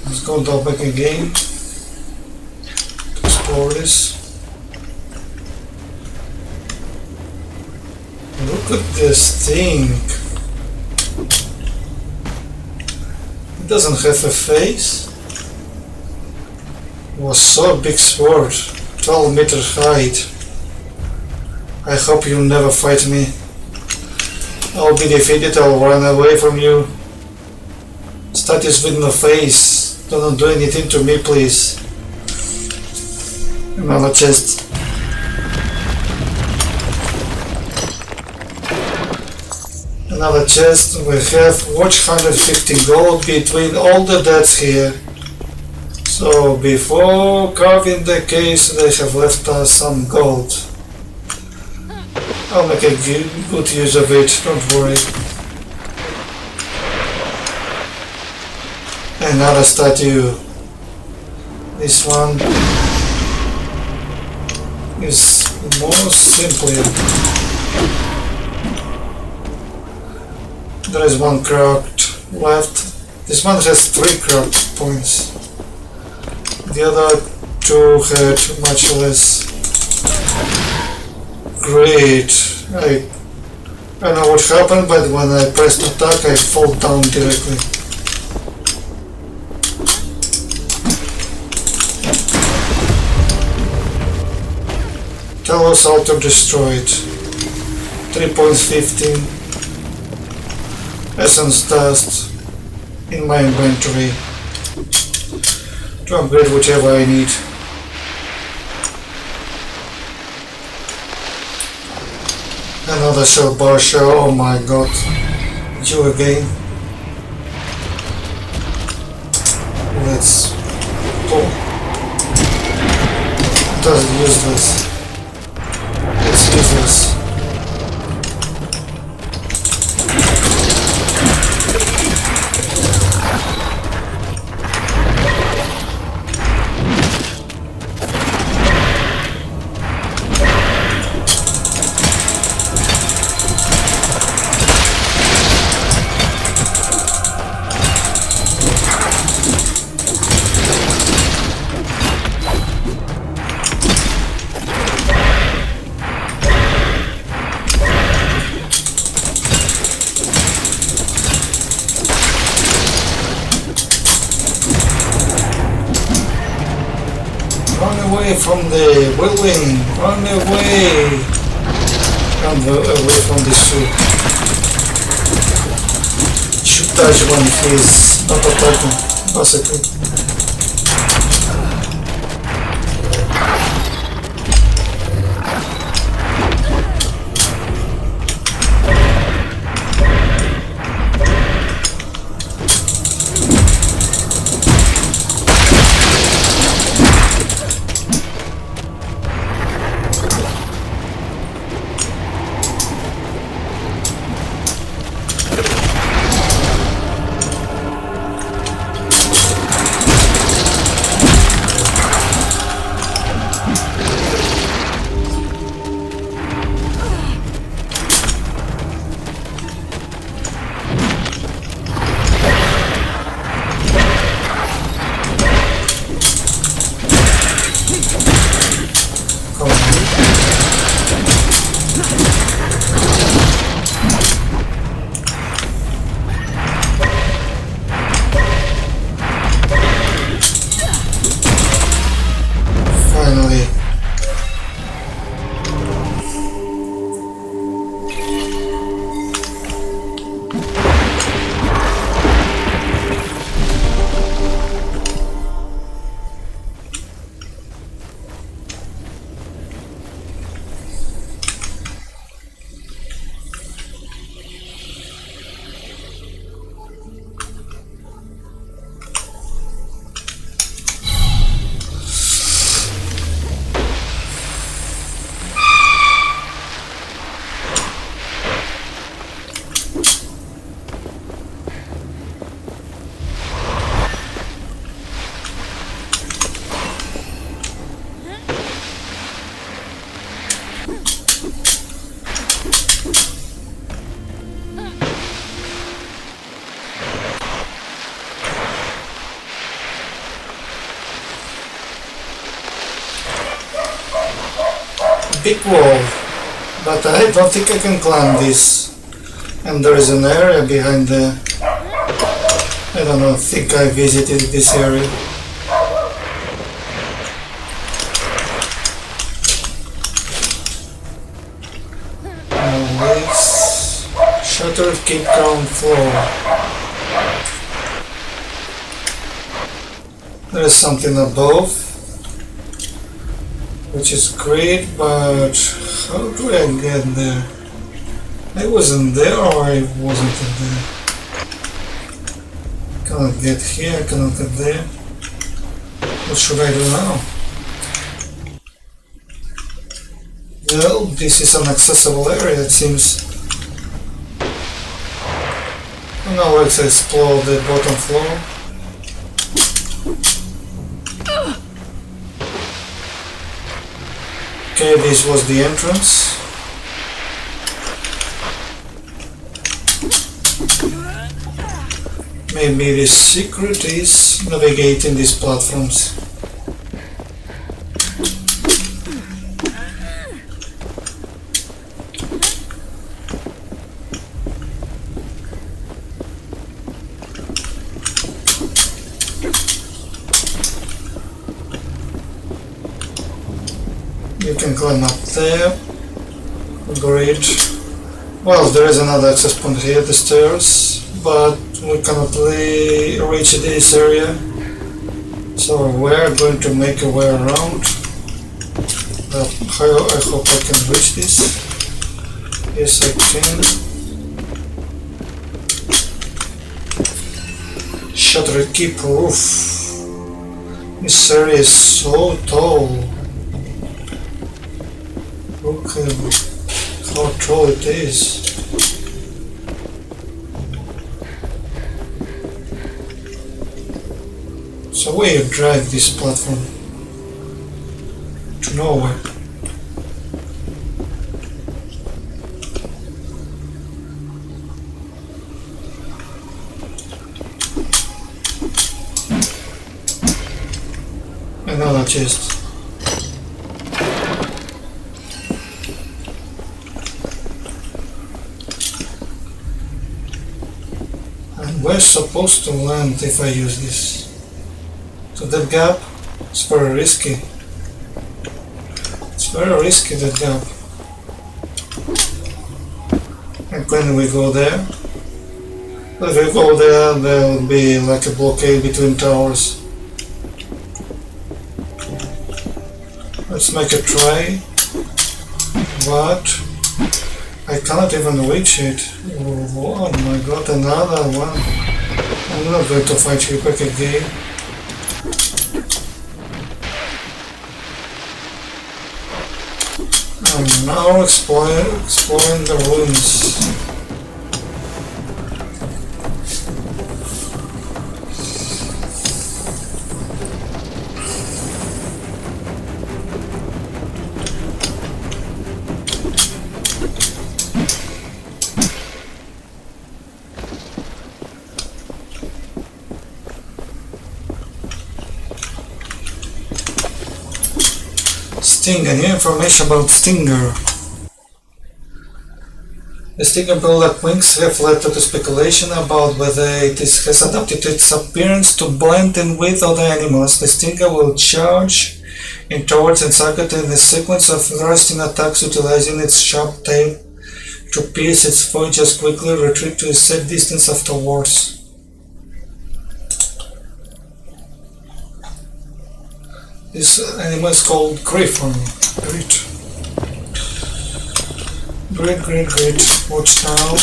Let's go back again to explore this. Look at this thing. It doesn't have a face. It was so big sword, 12 meter height. I hope you'll never fight me. I'll be defeated, I'll run away from you. Status with no face. Do not do anything to me, please. Another chest. Another chest. We have watch 150 gold between all the deaths here. So before carving the case, they have left us some gold. I'll make a good use of it, don't worry. Another statue. This one is more simpler. There is one cracked left. This one has 3 cracked points. The other 2 had much less. Great. I don't know what happened, but when I pressed attack, I fall down directly. Talos Altar destroyed. 3 points 15. Essence dust in my inventory to upgrade whatever I need. Another shell bar shell, oh my god. You again. Let's pull. That's useless. It's useless. away from the whirlwind! Run away! Run away from the ship. Should touch when he's not attacking, basically. Big wall, but I don't think I can climb this. And there is an area behind there. I don't know, I think I visited this area. This shutter keep ground floor. There is something above, which is great, but how do I get there? I wasn't there, or I wasn't there. Cannot get here, cannot get there. What should I do now? Well, this is an accessible area, it seems. And now let's explore the bottom floor. Okay, this was the entrance. Maybe the secret is navigating these platforms. You can climb up there. Great. Well, there is another access point here, the stairs, but we cannot reach this area. So we're going to make a way around. I hope I can reach this. Yes, I can. Shutter keep roof. This area is so tall. Look how tall it is. So where you drive this platform? To nowhere. Another chest. We're supposed to land if I use this. So that gap is very risky. very risky, that gap. And when we go there, if we go there, there will be like a blockade between towers. Let's make a try, but I cannot even reach it. Oh my god, another one. I'm not going to fight you back again. I'm now exploring the ruins. Stinger, new information about Stinger. The Stinger build-up wings have led to speculation about whether it has adapted its appearance to blend in with other animals. The Stinger will charge in towards and target in a sequence of thrusting attacks utilizing its sharp tail to pierce its foe, just quickly retreat to a set distance afterwards. This animal is called Griffon. Great. Great. Watch now.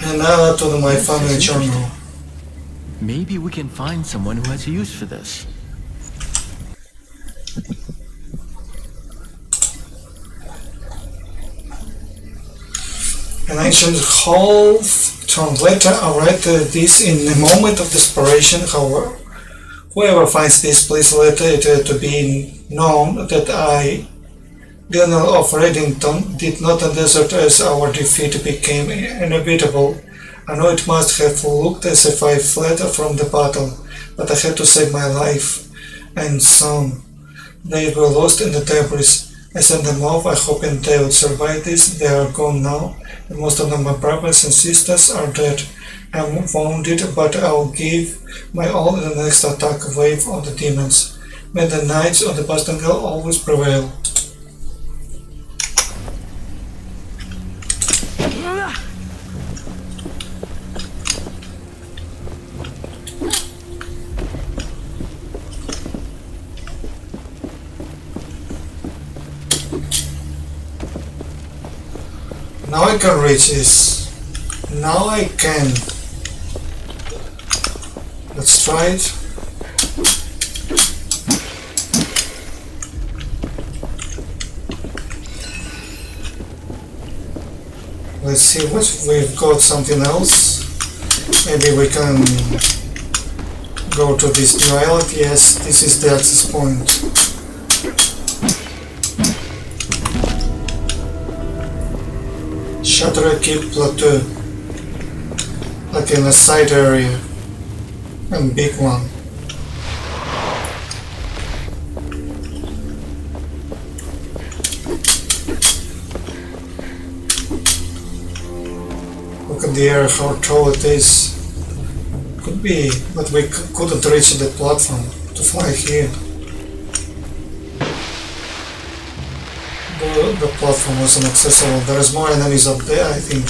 And now to my family journal.
Maybe we can find someone who has a use for this.
An ancient half translator read this in a moment of desperation. However, whoever finds this, please let it to be known that I, the Earl of Reddington, did not desert as our defeat became inevitable. I know it must have looked as if I fled from the battle, but I had to save my life and son. They were lost in the debris. I sent them off, I hoping they would survive this. They are gone now, and most of them, my brothers and sisters, are dead. I'm wounded, but I'll give my all in the next attack wave on the demons. May the knights of the Bastangel always prevail. Now I can reach this. Now I can. Let's try it. Let's see what we've got. Something else. Maybe we can go to this island. Yes, this is the access point. Shutter Keep Plateau, like in a side area, and big one. Look at the air, how tall it is. Could be, but we couldn't reach the platform to fly here. The platform was inaccessible. There's more enemies up there, I think.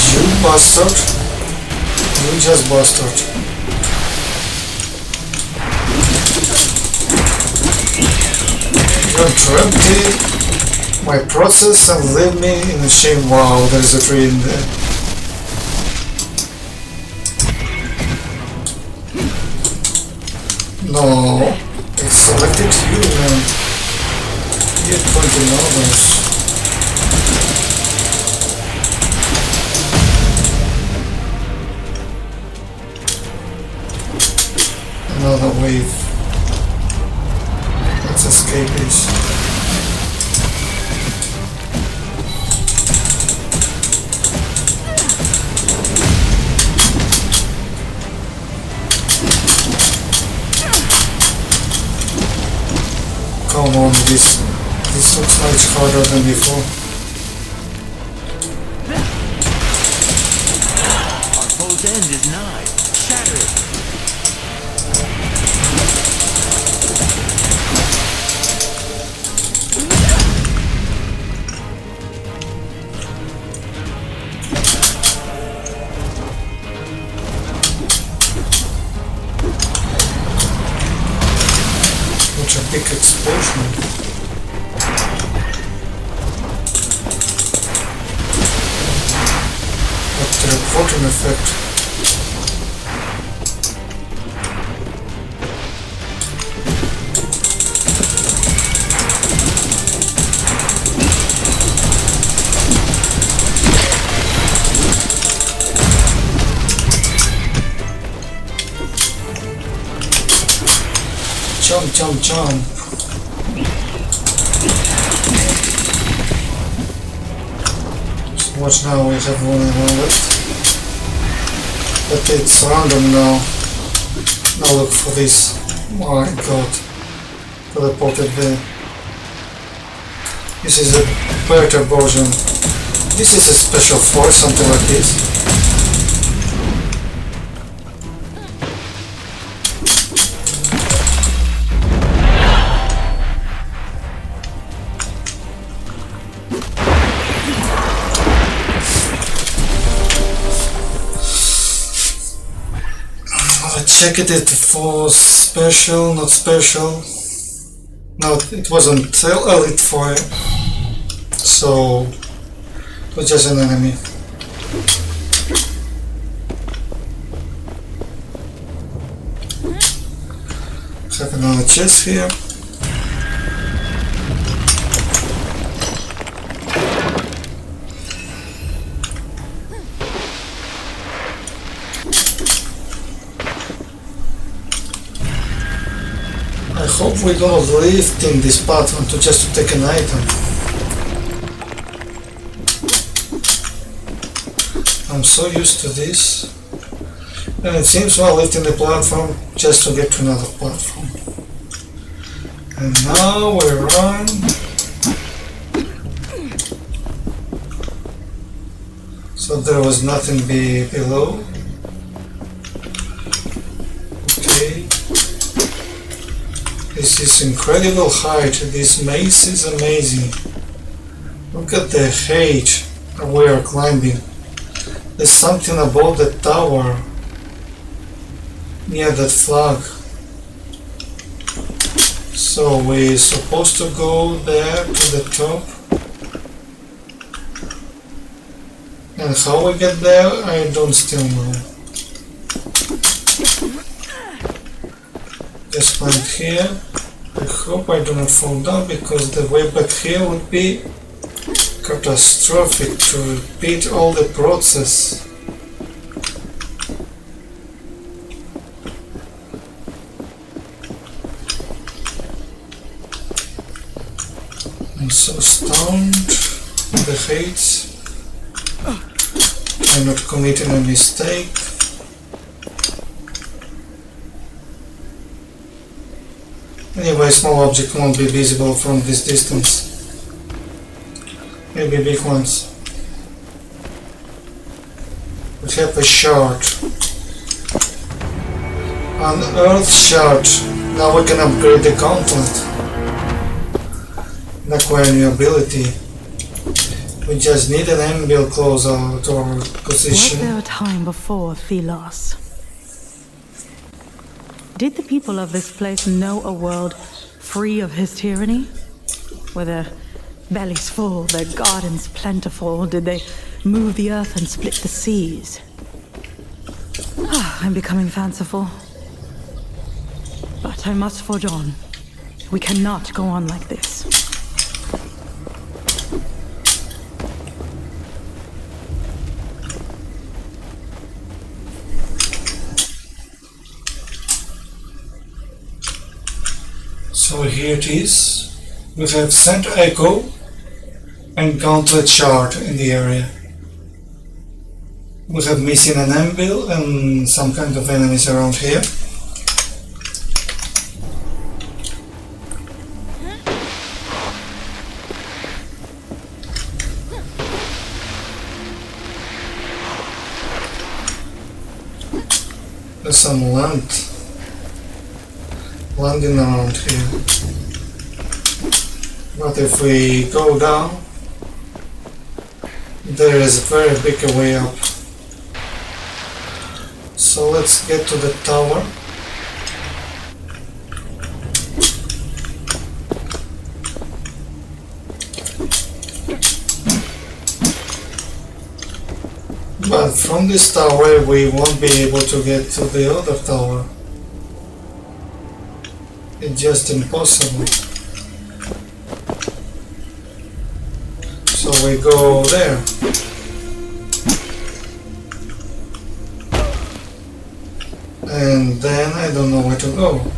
You bastard! You just bastard. You're interrupting my process and leave me in a shame. Wow, there's a tree in there. No, I selected you, man. You pointing others. come on, this looks much harder than before.
Our foe's end is nigh. Shatter it.
Such a big explosion. What teleporting effect. Jump, jump, jump. So watch now, we have one left. But it's random now. Now look for this. Oh my god. Teleported there. This is a better version. This is a special force, something like this. Check it for special, not special. No, it wasn't elite fire, so it was just an enemy. Have another chest here. I hope we're gonna lift in this platform just to take an item. I'm so used to this. And it seems while lifting the platform just to get to another platform. And now we run. So there was nothing below. Okay. This is incredible height. This maze is amazing. Look at the height we are climbing. There's something about the tower near that flag. So we're supposed to go there to the top. And how we get there, I don't still know. Just climb here. I hope I do not fall down because the way back here would be catastrophic to repeat all the process. I'm so stunned with the hates. I'm not committing a mistake. Anyway, small object won't be visible from this distance. Maybe big ones. We have a shard. Unearth shard. Now we can upgrade the gauntlet. And acquire a new ability. We just need an anvil closer to our position.
Was there a time before Thelos? Did the people of this place know a world free of his tyranny? Were their bellies full, their gardens plentiful? Did they move the earth and split the seas? I'm becoming fanciful. But I must forge on. We cannot go on like this.
So here it is. We have Sand Echo and Gauntlet Shard in the area. We have missing an anvil and some kind of enemies around here. There's some landing around here. But if we go down, there is a very big way up. So let's get to the tower. But from this tower we won't be able to get to the other tower. It's just impossible. So we go there. And then I don't know where to go.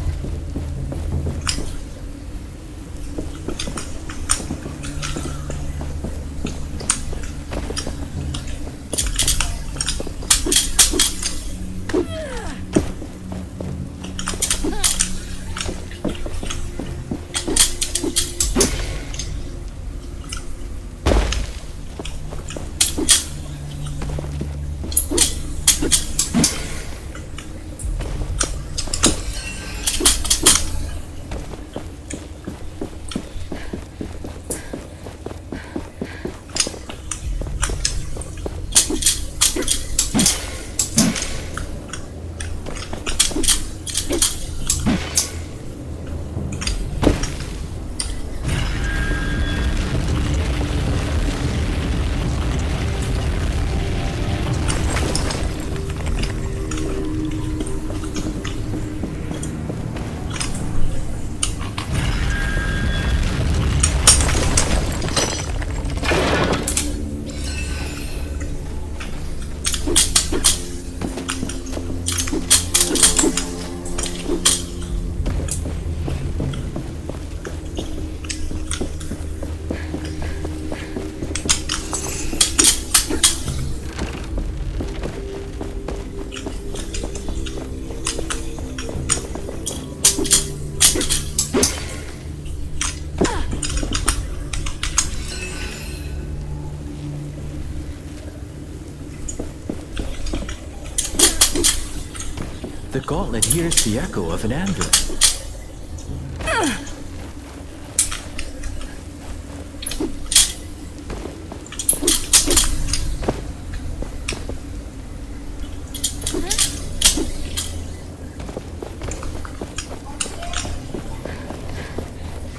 The gauntlet hears the echo of an anvil.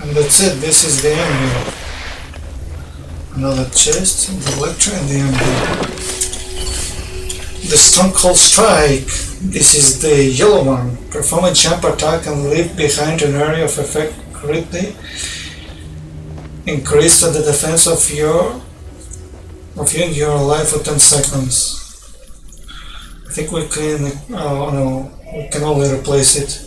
And that's it, this is the anvil. Another chest, the lecture and the anvil. The Stone Cold Strike. This is the yellow one. Perform a jump attack and leave behind an area of effect greatly. Increase the defense of you and your life for 10 seconds. I think we can, oh no, we can only replace it.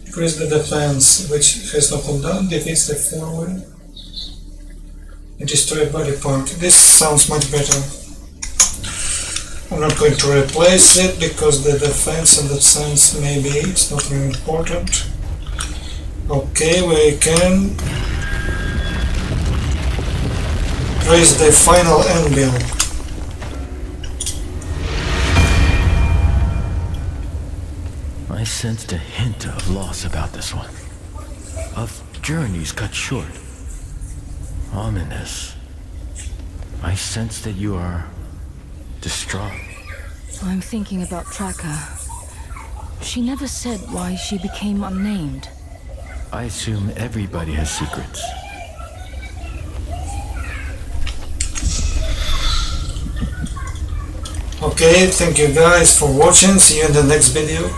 Increase the defense, which has no cooldown, defeats the forward. And destroy a body part. This sounds much better. I'm not going to replace it because the defense and the sense maybe it's not very important. Okay, we can raise the final anvil.
I sensed a hint of loss about this one. Of journeys cut short. Ominous. I sense that you are distraught.
I'm thinking about Tracker. She never said why she became unnamed.
I assume everybody has secrets.
Okay, thank you guys for watching. See you in the next video.